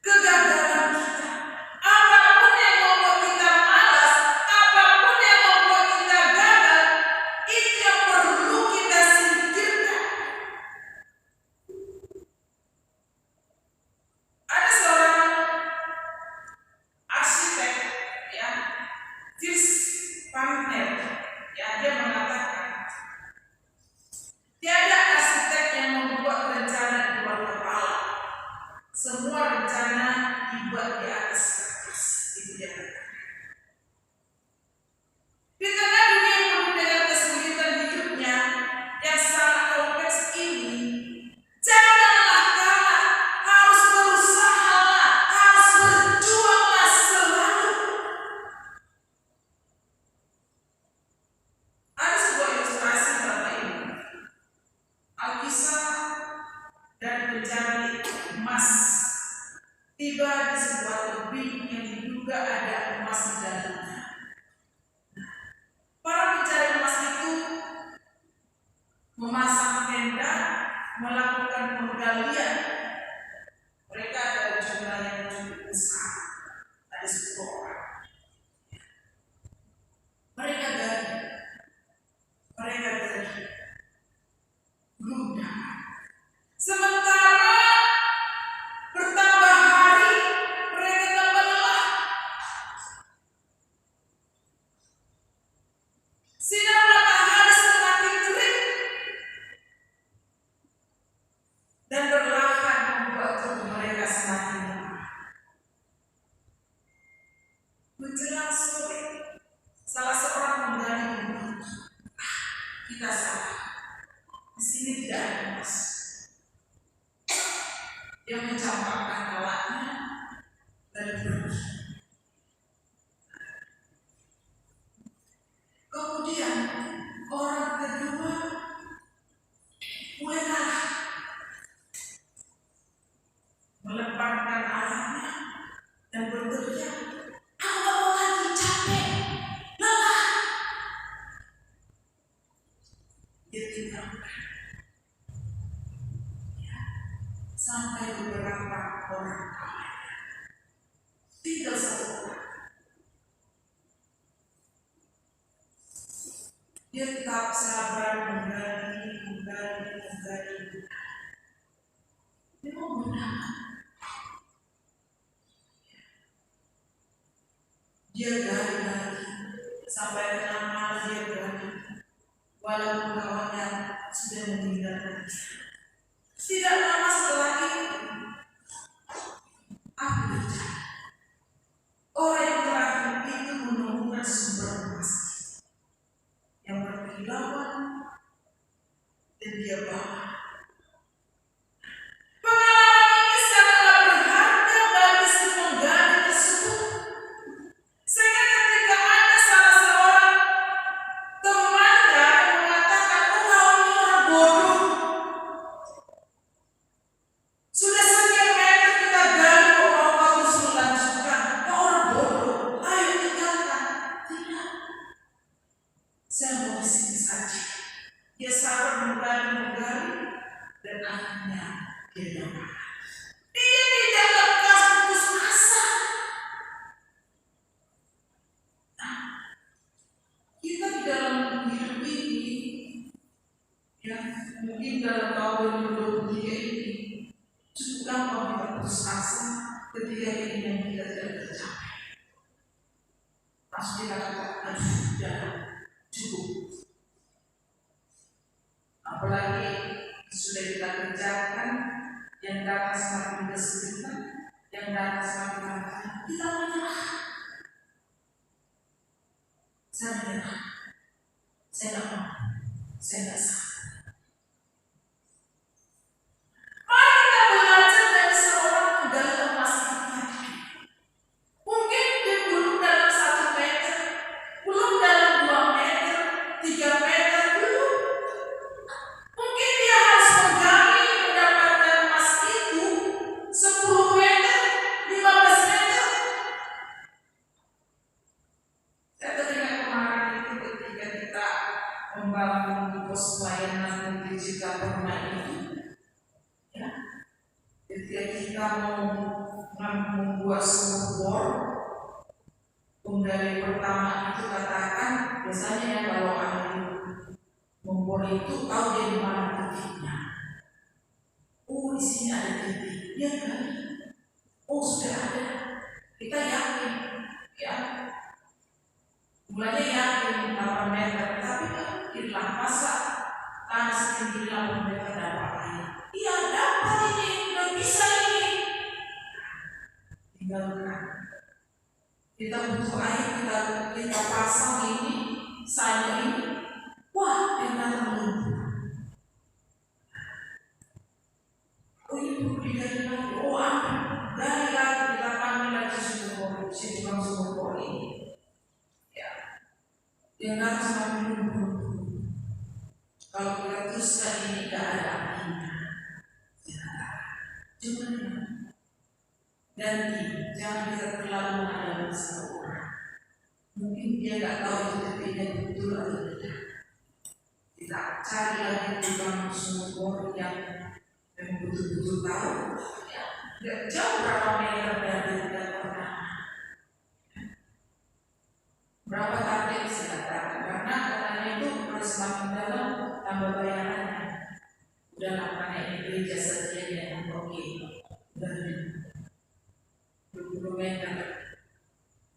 kegagalan kita, apapun yang membuat kita malas, apapun yang membuat kita gagal, itu yang perlu kita singkirkan. Ada seorang arsitek, ya, Fritz Wagner, ya, dia mengatakan, tiada arsitek yang membuat rencana di luar kepala. Semua rencana dibuat di atas kertas. Itu dia katakan. Di tengah dunia yang penuh dengan kesulitan hidupnya yang sangat kompleks ini, janganlah kalah, harus berusahalah, harus berjuanglah selalu. Ada sebuah ilustrasi Bapak Ibu, Alkisah dan pencari emas tiba di sebuah tebing yang diduga ada emas di dalamnya. Para pencari emas itu memasang tenda, melakukan penggalian. Mereka ada jumlah yang cukup besar, ada 10 orang. Mereka gali, belum dapat. Sementara bertambah hari, mereka tambah lelah. Sinar matahari semakin terik dan perlahan sampai beberapa orang. Tinggal satu orang. Dia tetap sabar menggali. Dia mau berdapat. Dia gali sampai tengah malam dia gali. Walaupun kawannya sudah meninggal. Tidak lama setelah itu, apa terjadi? Orang yang terakhir itu menemukan sumber emas yang berkilauan dan dia bawa. Pengalaman ini sangatlah berharga bagi si penggali tersebut. Sehingga ketika ada salah seorang temannya yang mengatakan, "Oh, kau ini orang bodoh. Sudah sekian meter kita gali, kau terus melanjutkan. Kau orang bodoh. Ayo tinggalkan." Tidak. Saya mau di sini saja. Dia sabar menggali dan akhirnya dia dapat. Dia tidak lekas putus asa. Nah, kita di dalam hidup ini, ya mungkin dalam tahun 2023 ini, cukup gampang kita putus asa ketika keinginan kita tidak tercapai. Pasti kita katakan, aduh, sudah cukup. Apalagi sudah kita kerjakan, yang datang semakin kesulitan, yang datang semakin lama, kita menyerah. Saya menyerah. Saya tidak mau. Saya tidak sanggup. Mari kita belajar dari seorang penggali emas ini. Mungkin dia belum dalam 1 meter, belum dalam 2 meter, 3 meter, belum. Mungkin dia harus menggali mendapatkan emas itu 10 meter, 15 meter. Saya teringat kemarin itu ketika kita membangun pos pelayanan digital rumah ini. Ya. Ketika kita mau membuat sebuah bor, penggali pertama itu katakan, biasanya ya kalau ahli membor itu tahu dia di mana titiknya. Oh, di sini ada titik. Dia gali. Oh, sudah ada. Kita yakin. Ya. Mulanya yakin 8 meter, tapi kan hilang. Masa tanah setinggi 8 meter dapat air? Iya, dapat ini. Udah bisa ini. Tinggalkan. Kita butuh air, kita pasang ini, saya ini. Wah, yang datang lumpuh. Oh, ini perlu digali lagi. Oh, ambil. Gali lagi, kita panggil lagi sumur. Si tukang sumur ini. Ya. Yang datang semakin lumpuh. Kalau kita teruskan ini, tidak ada apinya. Jangan. Nanti, jangan kita terlalu mengandalkan satu orang. Mungkin dia tidak tahu itu titiknya betul atau tidak. Kita cari lagi tukang sumur yang betul-betul tahu. Ya, tidak jauh berapa meter dari kita pertama. Berapa target bisa dikatakan? Karena katanya itu kalau semakin dalam tambah bayarannya. Udah karena ini gereja setianya yang oke. Dan 20 meter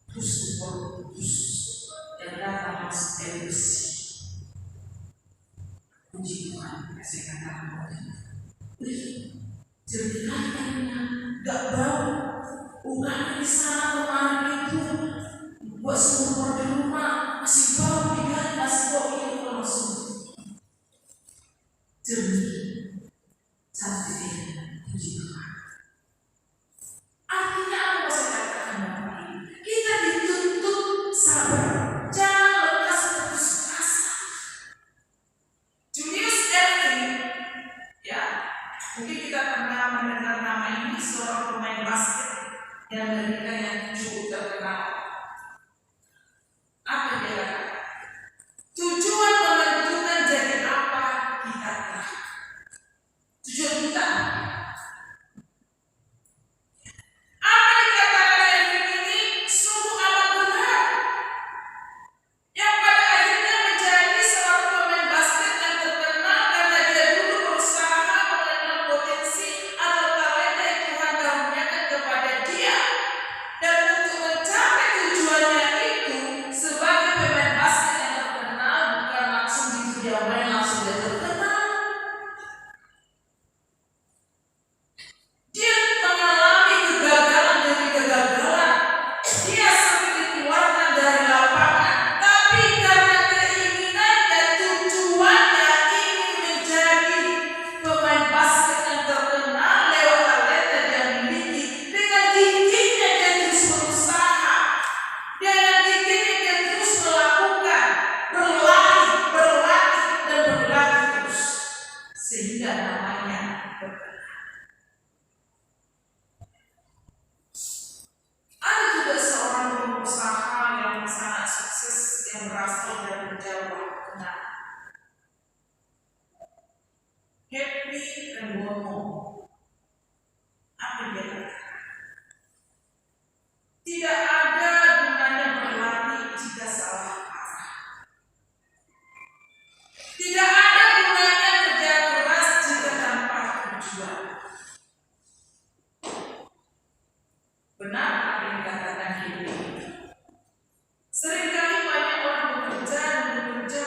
terus yang datang masuk air bersih. Puji Tuhan, saya katakan jernih airnya, gak bau. Bukan di sana kemarin itu buat sumur di rumah masih bau, digali masih bau, itu langsung jernih, cantik dia. Puji Tuhan. Artinya apa saya katakan Bapak Ibu? Kita dituntut sabar, jangan lekas putus asa. Julius Erving, ya, mungkin kita pernah mendengar nama ini, seorang pemain basket di Amerika yang cukup terkenal. Apa dia katakan? Tujuan menentukan jadi apa kita telah. Tujuan kita Ada juga seorang pengusaha yang sangat sukses yang berasal dari Jawa Tengah. Happy Rembono. Apa dia katakan? Tidak ada gunanya berlatih jika salah arah. Tidak ada gunanya kerja keras jika tanpa tujuan. Benar apa yang dikatakan ini. Seringkali banyak orang bekerja dan bekerja,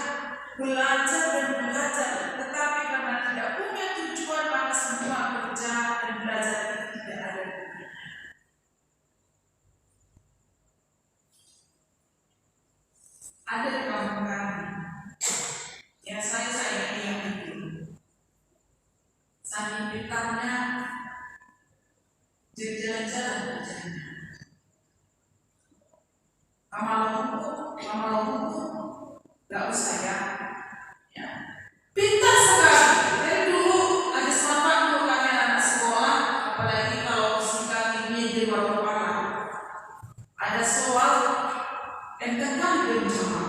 belajar dan belajar, tetapi karena tidak punya tujuan maka semua kerja dan belajar itu tidak ada gunanya. Ada di kampung kami, ya saya yang itu, saking pintarnya, jalan-jalan kerjanya. Lama-lama, gak usah ya. Pintar sekali. Dari dulu ada selamat dulu kami anak sekolah, apalagi kalau fisika kimia di luar kepala. Ada soal MTK dia menjawab.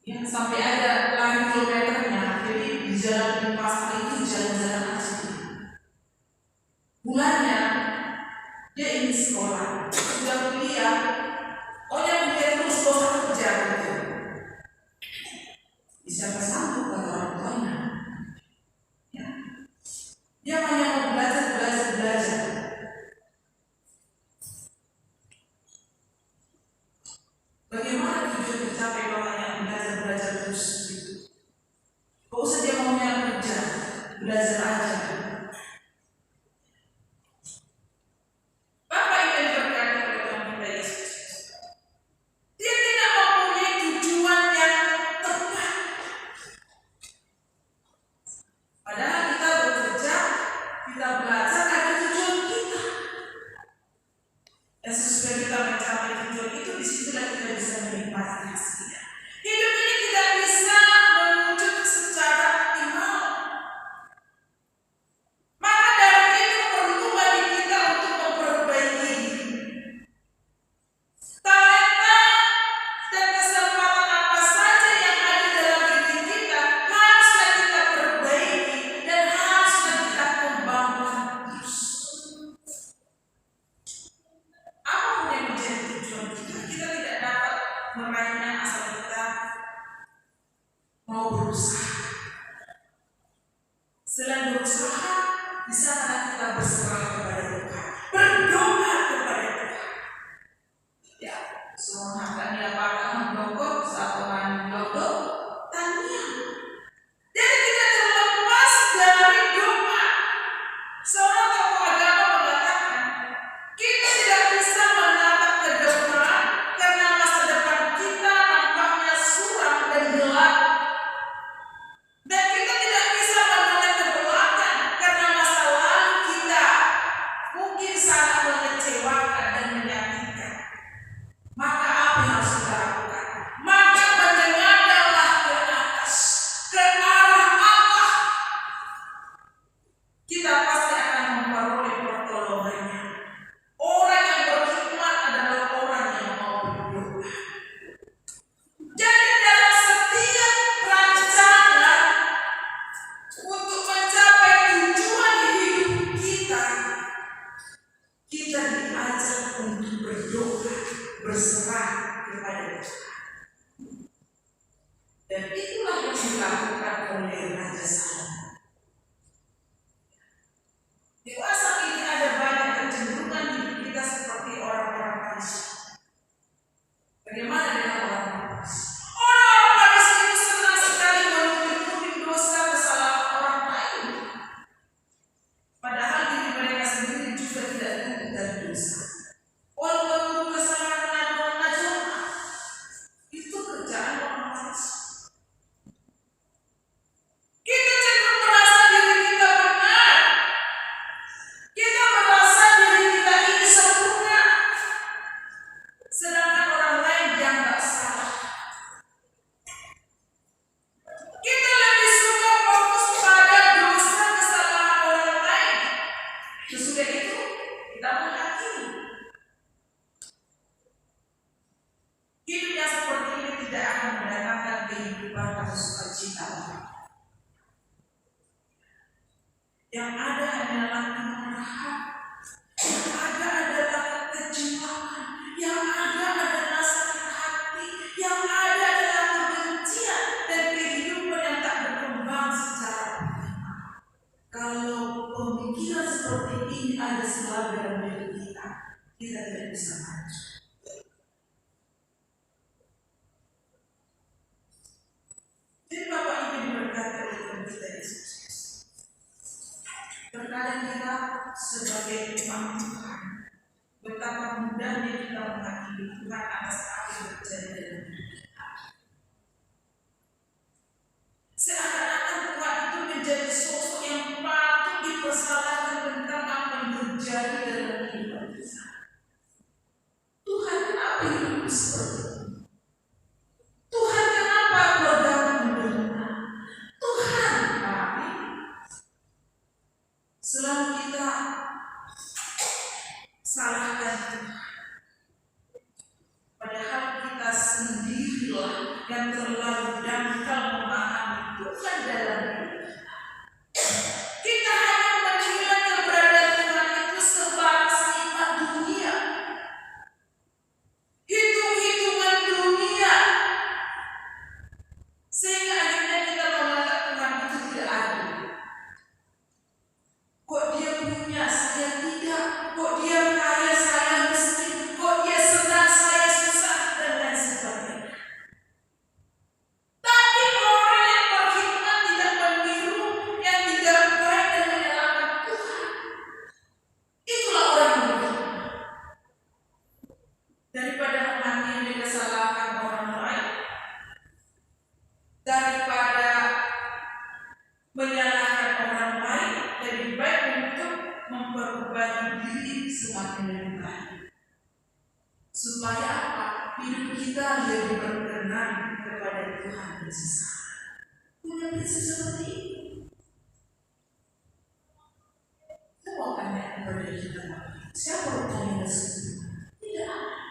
Ya, sampai ada lari kilometernya, jadi di jalan di pasar itu jalan-jalan aja. Bulannya dia ingin sekolah, sudah kuliah, dia terus bosan kerja gitu. Bisa bersambung ke orang tuanya. Ya. Dia hanya mau belajar. Bagaimana tujuan tercapai kalau hanya belajar terus gitu? Gak usah dia maunya kerja, belajar aja. Bapak ingin berkata kepada Tuhan kita Yesus, dia tidak mempunyai tujuan yang tepat. Padahal kita bekerja, kita belajar ada tujuan kita. Dan sesudah kita mencapai tujuan itu, disitulah kita bisa menikmati hasilnya. Hidup ini tidak bisa menuju secara optimal. Maka dari itu perlu bagi kita untuk memperbaiki diri. Talenta dan kesempatan apa saja yang ada dalam diri kita haruslah kita perbaiki dan haruslah kita kembangkan terus. Apapun yang menjadi tujuan kita tidak dapat meraihnya asal kita mau berusaha. Selain berusaha, di sana kita berserah kepada Tuhan, berdoa kepada Tuhan. Ya, semua harganya apakah mendokok saat orang mendokok tanya. Jadi kita terlepas dari doa. Seorang tokoh agama mengatakan, kita tidak bisa menatap ke depan karena masa depan kita nampaknya suram dan gelap. Dan kita tidak bisa menoleh ke belakang karena masa lalu kita Yang ada hanyalah kemarahan, yang ada adalah kekejian, yang ada adalah sakit hati, yang ada adalah kebencian dan kehidupan yang tak berkembang secara prima. Kalau pemikiran seperti ini ada selalu dalam diri kita, kita tidak bisa maju. Jadi Bapak Ibu diberkati oleh Tuhan kita Yesus. Terkadang kita sebagai umat Tuhan, betapa mudahnya kita menghakimi Tuhan atas apa yang terjadi dalam hidup kita. Seakan-akan Tuhan itu menjadi sosok yang patut dipersalahkan tentang apa yang terjadi dalam hidup kita. Tuhan, kenapa hidupku seperti ini? Tuhan, kenapa keluargaku menderita? Tuhan, kami selalu kita salahkan Tuhan. Padahal kita sendirilah yang terlalu dangkal memahami Tuhan dalam hidup kita. Kita hanya menilai keberadaan Tuhan itu sebatas nikmat dunia, hitung-hitungan dunia, sehingga akhirnya kita menganggap Tuhan itu tidak adil. Kok dia punya, saya tidak. Kok dia kaya, saya miskin. Kok dia senang, saya susah, dan lain sebagainya. Tapi orang yang berkhidmat tidak meniru, yang tidak baik dan menyalahkan Tuhan, itulah orang yang berkhidmat. Daripada menghakimi kesalahan orang lain, daripada menyalahkan orang lain, lebih baik untuk memperbaiki diri semakin lebih baik. Supaya apa? Hidup kita lebih berkenan kepada Tuhan Yesus. Punya prinsip seperti ini. Coba tanya kepada kita, siapa orang yang sempurna? Tidak ada.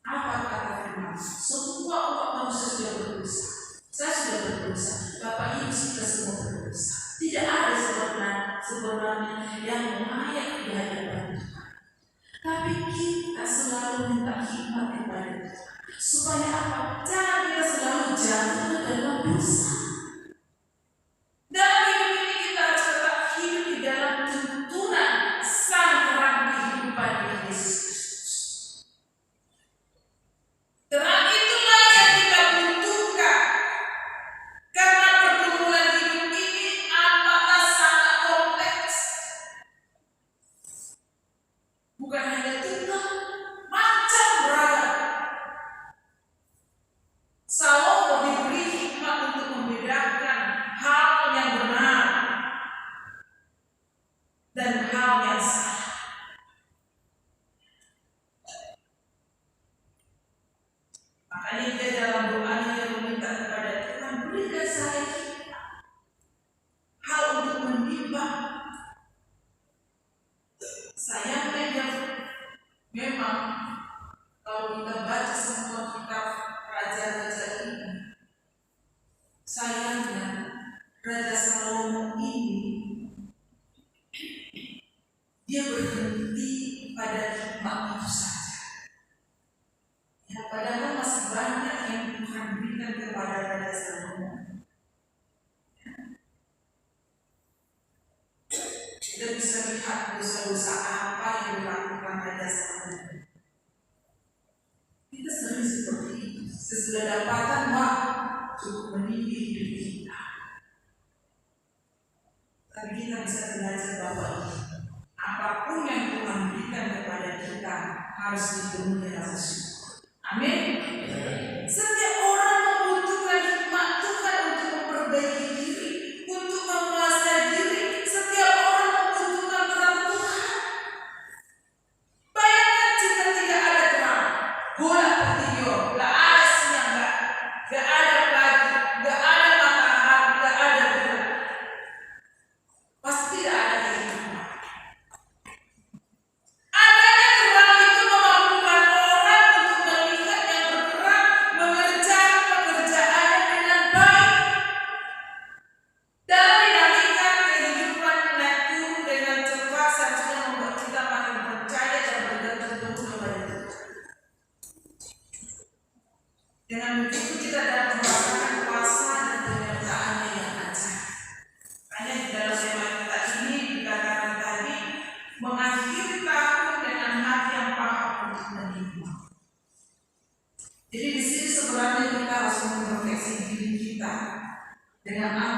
Apa kata firman? Semua umat manusia sudah berdosa. Saya sudah berdosa. Bapak Ibu kita semua berdosa. Tidak ada sebenarnya yang layak di hadapan Tuhan. Tapi kita selalu minta hikmat kepada Tuhan. Supaya apa? Jangan kita selalu jatuh dalam dosa. Dalam hidup ini kita harus tetap hidup di dalam tuntunan Sang Terang kehidupan Yesus Kristus. Terang itulah yang kita butuhkan. Karena pergumulan hidup ini amatlah sangat kompleks. Bukan hanya tunggal, macam beragam. Salomo diberi hikmat untuk membedakan hal yang benar dan hal yang salah. Makanya dia dalam doanya dia meminta kepada Tuhan, berikan saya hal untuk menimbang. Sayangnya memang kalau kita baca semua kitab raja-raja ini, sayangnya Raja Salomo ini dia berhenti pada hikmat itu saja. Ya, padahal masih banyak yang Tuhan berikan kepada Raja Salomo. Kita bisa lihat dosa-dosa apa yang dilakukan Raja Salomo. Kita sering seperti itu. Sesudah dapatan, wah, cukup meninggi hidup kita. Tapi kita bisa belajar bahwa apapun yang Tuhan berikan kepada kita harus dipenuhi rasa syukur. Amin. Setiap orang membutuhkan hikmat Tuhan untuk memperbaiki diri, untuk menguasai diri. Setiap orang membutuhkan terang Tuhan. Bayangkan jika tidak ada terang, bola petinju, gak ada siang, gak ada pagi, gak ada matahari, gak ada bulan. Pasti tidak ada kehidupan. Adanya terang itu memampukan orang untuk melihat yang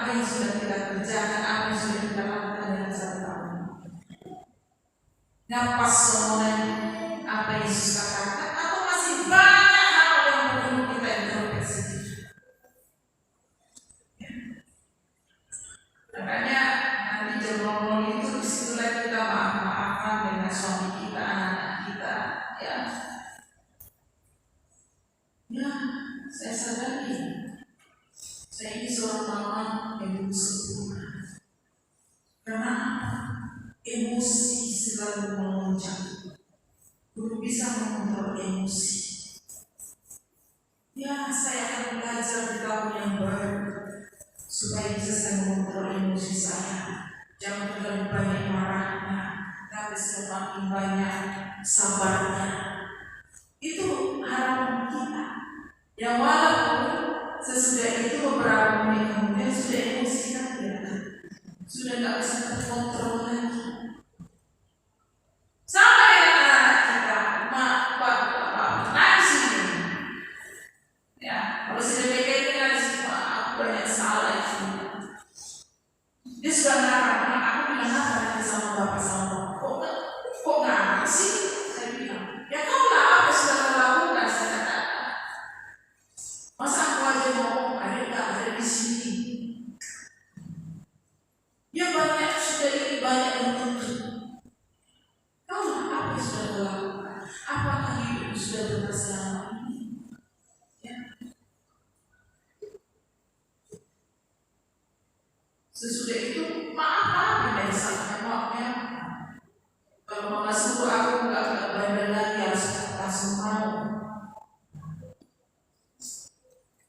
apa yang sudah kita kerjakan, apa yang sudah kita lakukan dalam 1 tahun. Ngapas semuanya apa yang Yesus katakan, atau masih banyak hal yang perlu kita introspeksi. Makanya nanti jam ngomong itu disitulah kita maaf-maafan dengan suami kita, anak-anak kita, ya. Ya, saya sadari saya ini seorang mama yang belum sempurna. Karena emosi selalu memuncak, belum bisa mengontrol emosi. Ya, saya akan belajar di tahun yang baru supaya bisa saya mengontrol emosi saya. Jangan terlalu banyak marahnya, tapi semakin banyak sabarnya. Itu harapan kita. Ya, walaupun sesudah itu beberapa menit kemudian sudah emosi lagi, sudah tidak bisa terkontrol lagi. Sama dengan anak kita, Pak, nangis ini. Ya, kalau sudah PKT nangis, aku banyak salah itu. Dia sudah ngarang, aku bilang apa nanti sama bapak sama mama? Kok ngarang sih? Saya bilang, ya kau lah apa sudah kau lakukan, saya katakan. Masa aku aja ngomong, ada di sini. Ya banyak sudah ini banyak menuntut. Kau lah apa yang sudah kau lakukan? Apakah hidup sudah bermasalah ini? Ya. Sesudah itu maaf dari saya maafnya. Kalau mama suruh aku nggak bandel lagi harus langsung mau.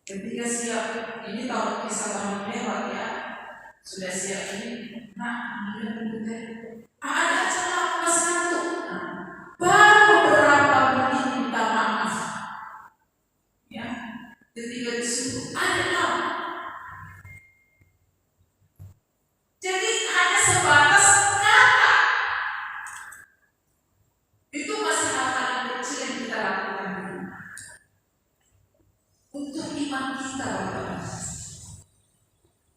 Ketika siap, ini tahun kisah tahun lewat ya, sudah siap ini. Nah, ada acara aku masih ngantuk. Baru beberapa menit minta maaf. Ya, ketika disuruh ada apa? Jadi hanya sebatas kata. Itu masih hal-hal kecil yang kita lakukan untuk iman kita, Bapak.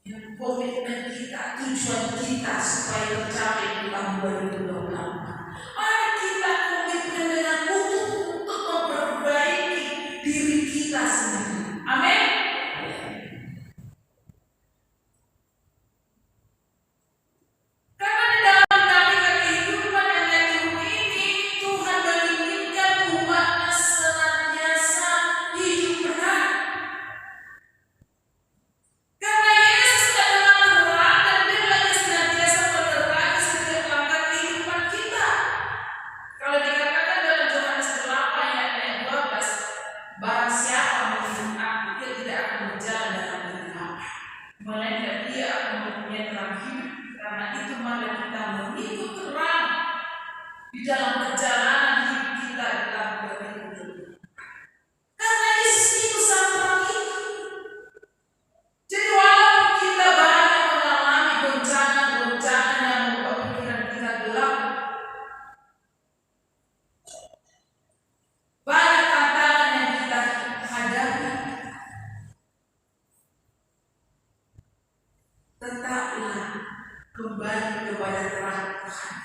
Yang komitmen kita, tujuan kita supaya tercapai di tahun 2024. Mari kita komitmen dengan untuk memperbaiki diri kita sendiri. Amin. Karena di dalam dinamika kehidupan yang hidup ini, Tuhan menginginkan umatnya senantiasa hidup benar. Karena Yesus adalah terang dan Dia lagi senantiasa menerangi setiap langkah kehidupan kita. Kalau dikatakan dalam Yohanes 8 ayat 12, barang siapa mengikut aku, dia tidak akan berjalan dalam kegelapan, melainkan dia akan mempunyai terang hidup. Karena itu mari kita mengikut terang di dalam perjalanan hidup kita di tahun 2020. Karena Yesus itu sang terang itu. Jadi walaupun kita banyak mengalami goncangan-goncangan yang membuat pikiran kita gelap, banyak tantangan yang kita hadapi, tetaplah kembali kepada terang Tuhan.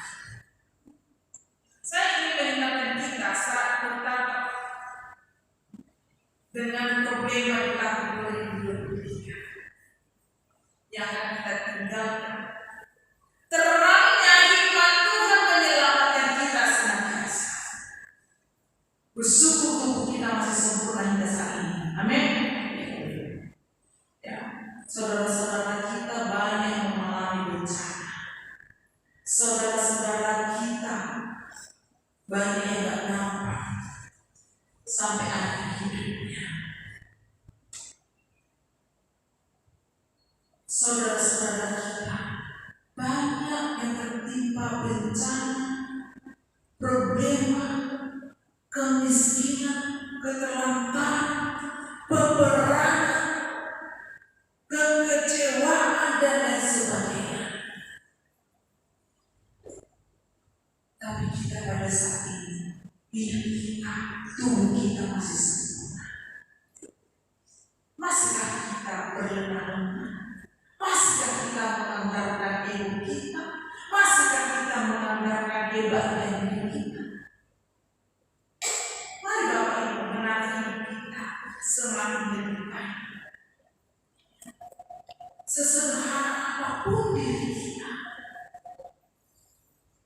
Saya ingin mengingatkan kita saat bertatap dengan problema di tahun 2023 yang akan kita tinggalkan. Terangnya hikmat Tuhan menyelamatkan kita senantiasa. Bersyukur tubuh kita masih sempurna hingga saat ini. Amin. Ya, saudara-saudara kita banyak yang mengalami bencana. Saudara-saudara kita banyak yang gak nampak sampai akhir hidupnya. Saudara-saudara kita banyak yang tertimpa bencana, problema, kemiskinan, keterlantaran, peperangan, kekecewaan dan lain sebagainya. Tapi kita pada saat ini, hidup kita, tubuh kita masih sempurna. Masihkah kita berlemah lemah? Masih hebatnya diri kita. Mari Bapak Ibu menata hidup kita semakin lebih baik. Sesederhana apapun diri kita,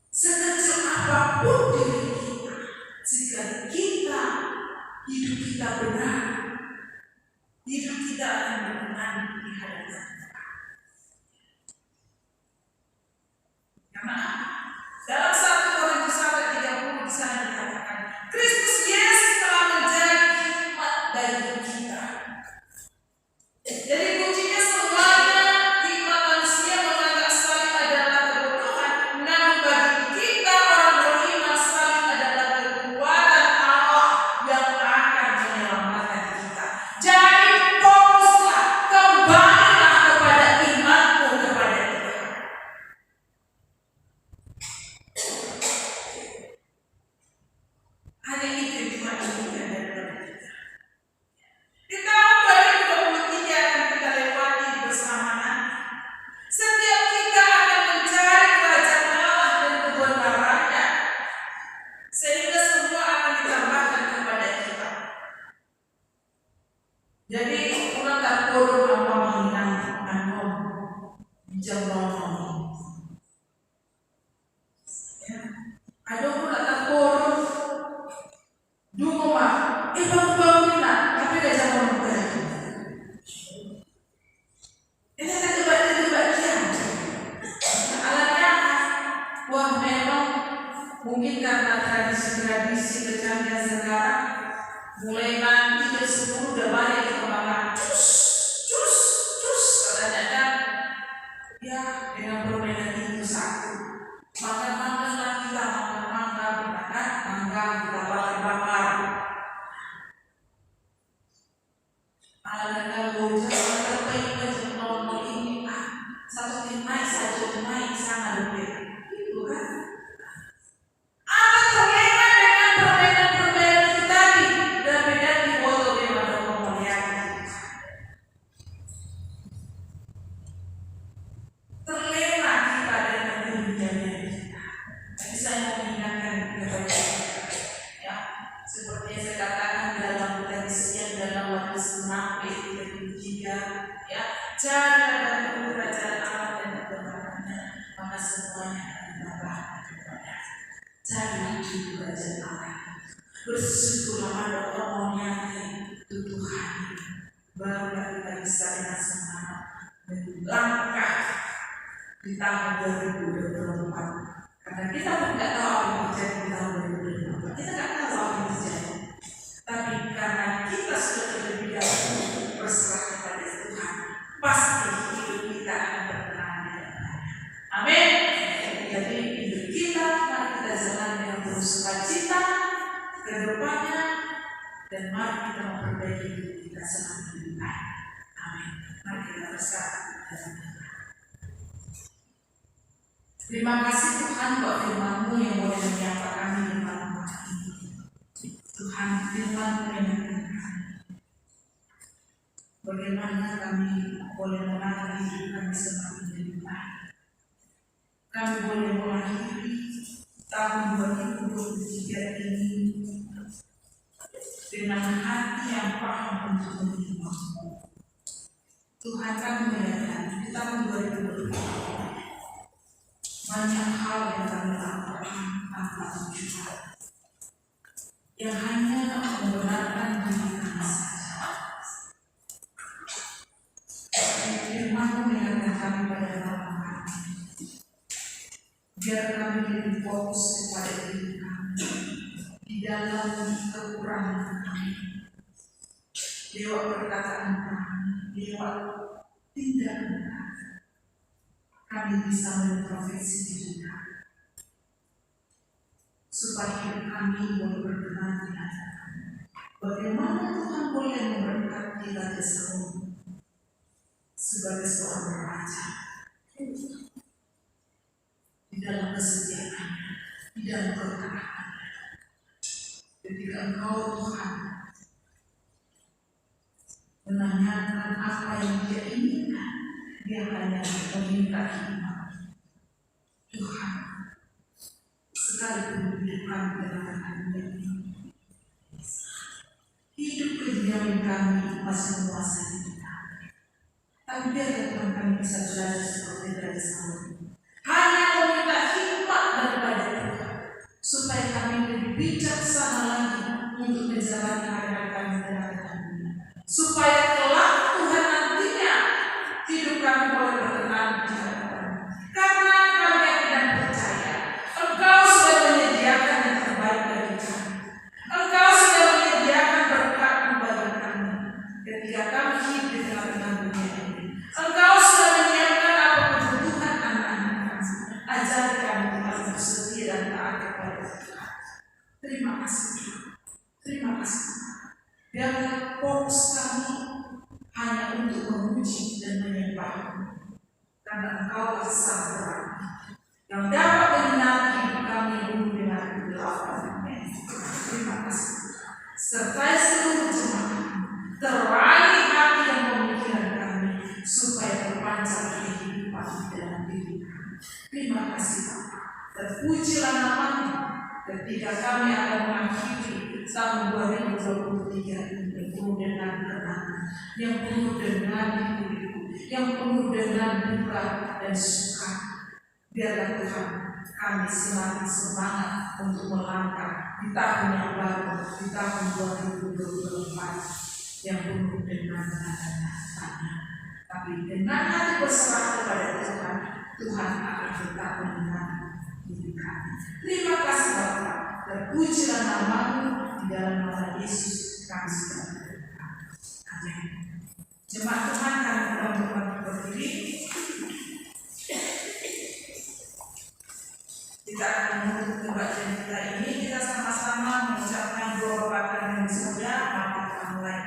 sekecil apapun diri kita, jika kita hidup kita benar, hidup kita akan berkenan di hadapan Tuhan. Karena dalam 1 Korintus 1:30 di sana dikatakan, Kristus Yesus telah menjadi hikmat bagi kita. Jadi kuncinya semuanya hikmat manusia menganggap salib adalah kebodohan, namun bagi kita orang beriman salib adalah kekuatan Allah yang akan menyelamatkan kita. Jadi fokuslah, kembalilah kepada imanmu kepada Tuhan. Hanya itu yang Tuhan inginkan daripada kita. Di tahun 2023 akan kita lewati bersama nanti. Setiap kita akan mencari kerajaan Allah dan kebenarannya, sehingga semua akan ditambahkan kepada kita. Jadi orang tak bodoh apa menginang anom jambon. Ada pun tak bodoh dungo mah, bangun nak, tapi gak jambon lagi. Ini tak kebagian. Alatnya, wah memang mungkin karena tradisi kecanggihan sekarang, mulai nanti jam 10 udah balik ke kebakaran, cus, katanya kan, ya dengan permainan itu satu. Makan-makanlah kita, makan kita bakar. Ada bocah terbaik macam normal ini, satu tim naik sana lebih, itu kan? Apa terlena dengan permainan itu tadi? Dan beda di foto di mana kamu lihat? Terlena kita dengan dunia kita. Jadi saya mau mengingatkan kepada kita, ya, seperti yang saya katakan dalam tradisi dalam waktu senang P3, ya, cari ada kerajaan Allah dan kebenarannya, maka semuanya akan ditambahkan kepada. Cari kerajaan Allah. Bersyukurlah pada orang yang Tuhan, barulah kita bisa dengan semangat melangkah di tahun 2024. Karena kita pun tidak tahu apa yang terjadi di tahun 2024. Kita tidak tahu apa yang terjadi. Tapi karena kita sudah terlebih dahulu berserah kepada Tuhan, pasti hidup kita akan berkenan di hadapan-Nya. Amin. Jadi hidup kita, mari kita jalan dengan penuh sukacita ke depannya, dan mari kita memperbaiki hidup kita semakin lebih baik. Amin. Mari kita bersatu dalam Tuhan. Terima kasih Tuhan buat firman-Mu yang boleh menyapa kami di malam hari ini. Tuhan, firman-Mu yang menyapa kami. Bagaimana kami boleh menata hidup kami semakin lebih baik. Kami boleh mengakhiri tahun 2023 ini dengan hati yang paham untuk menerima. Tuhan, kami menyadari di tahun 2023 banyak hal yang kami lakukan tanpa tujuan, yang hanya membenarkan diri kami saja. Firman-Mu mengingatkan kami pada malam hari ini, biar kami lebih fokus kepada diri kami di dalam kekurangan kami, lewat perkataan kami, lewat tindakan kami. Kami bisa memprofesi diri kami, supaya hidup kami boleh berkenan di hadapan. Bagaimana Tuhan boleh memberkati kita semua sebagai seorang raja di dalam kesetiaannya, di dalam ketaatan. Ketika Engkau Tuhan menanyakan apa yang Dia inginkan, Dia hanya meminta hikmat. Tuhan, sekali kami masih menguasai hidup kami. Tapi biarlah Tuhan kami bisa belajar seperti dari Saul. Hanya meminta hikmat daripada Tuhan, supaya kami lebih bijaksana lagi untuk menjalani hari-hari kami dengan Tuhan. Supaya kelak Tuhan nantinya hidup kami boleh berkenan di hadapan. Karena kami yakin percaya, Engkau sudah menyediakan yang terbaik bagi kami. Engkau sudah menyediakan berkat-Mu bagi kami ketika kami hidup di tengah-tengah dunia ini. Engkau sudah menyiapkan apa kebutuhan anak-anak kami. Ajari kami untuk bersetia dan taat kepada Tuhan. Terima kasih Tuhan. Terima kasih Tuhan. Biarlah fokus kami hanya untuk memuji dan menyembah-Mu. Karena Engkau sang berani yang dapat menyinari hidup kami dulu dengan kegelapan. Terima kasih. Sertai seluruh jemaat, terangi hati dan pemikiran kami supaya terpancar kehidupan di dalam diri kami. Terima kasih Bapa. Terpujilah nama-Mu ketika kami akan mengakhiri tahun 2023 ini penuh dengan kenangan, yang penuh dengan hidup, yang penuh dengan duka dan suka. Biarlah Tuhan kami semakin semangat untuk melangkah di tahun yang baru, di tahun 2024 yang penuh dengan tanda-tanda. Tapi dengan hati berserah kepada Tuhan, Tuhan akan tetap menemani hidup kami. Terima kasih Bapa. Terpujilah nama-Mu, di dalam nama Yesus kami sudah berdoa. Amin. Jemaat Tuhan, kami mohon berdiri. Kita akan menutup kebaktian kita ini. Kita sama-sama mengucapkan doa Bapa kami yang di surga. Mari kita mulai.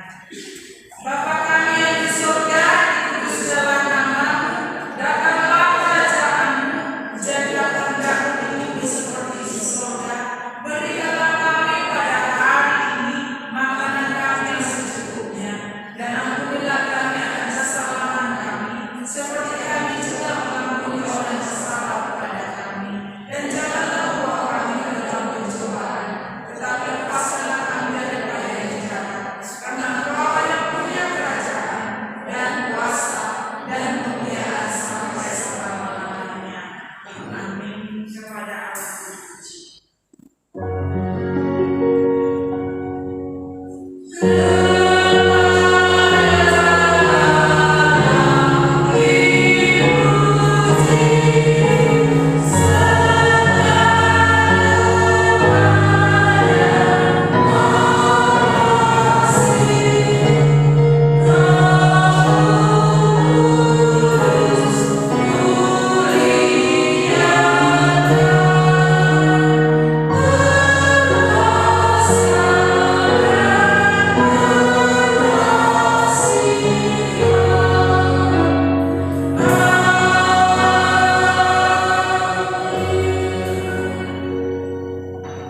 Bapa kami yang di surga, dikuduskanlah nama-Mu, datanglah kerajaan-Mu, jadilah kehendak-Mu di bumi seperti di surga. Berikanlah kami pada hari ini makanan kami yang secukupnya, dan ampunilah kami akan kesalahan kami, seperti kami juga mengampuni orang yang salah kepada kami. Dan janganlah membawa kami ke dalam pencobaan, tetapi lepaskanlah kami daripada yang jahat. Karena Engkau yang punya kerajaan dan kuasa dan kemuliaan sampai selama-lamanya. Amin. Kepada Allah terpuji.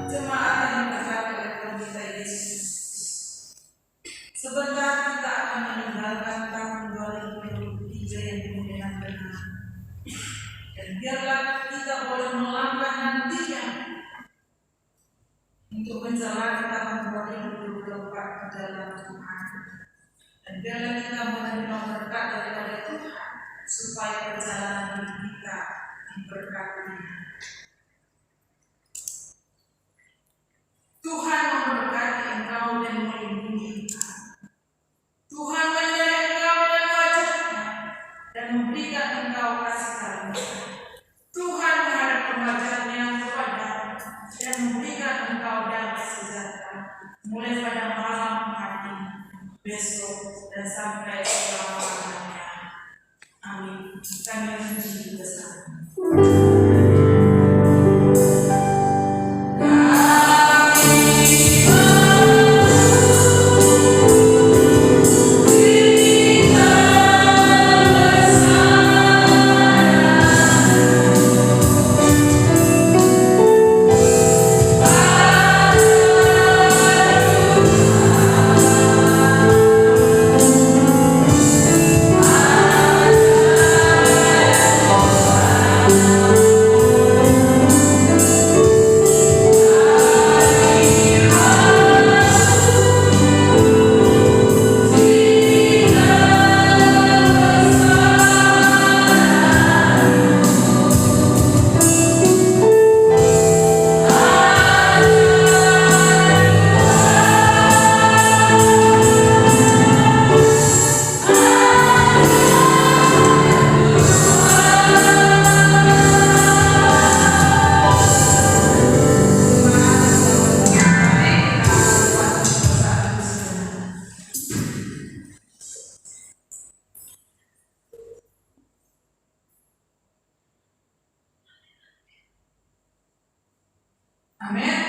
Jemaat yang diberkati oleh Tuhan kita Yesus Kristus. Sebentar kita akan meninggalkan tahun 2023 yang penuh dengan kenangan. Dan biarlah kita boleh melangkah nantinya untuk menjalani tahun 2024 ke dalam Tuhan. Dan biarlah kita menerima berkat daripada Tuhan supaya perjalanan hidup kita diberkati. Tuhan memberkati engkau dan melindungi engkau. Tuhan menyertai engkau dengan wajah-Nya dan memberikan engkau kasih karunia. Tuhan menghadapkan wajah-Nya kepadamu dan memberikan engkau damai sejahtera mulai pada malam hari, besok dan sampai selama-lamanya. Amin. Kami memuji bersama. Amin.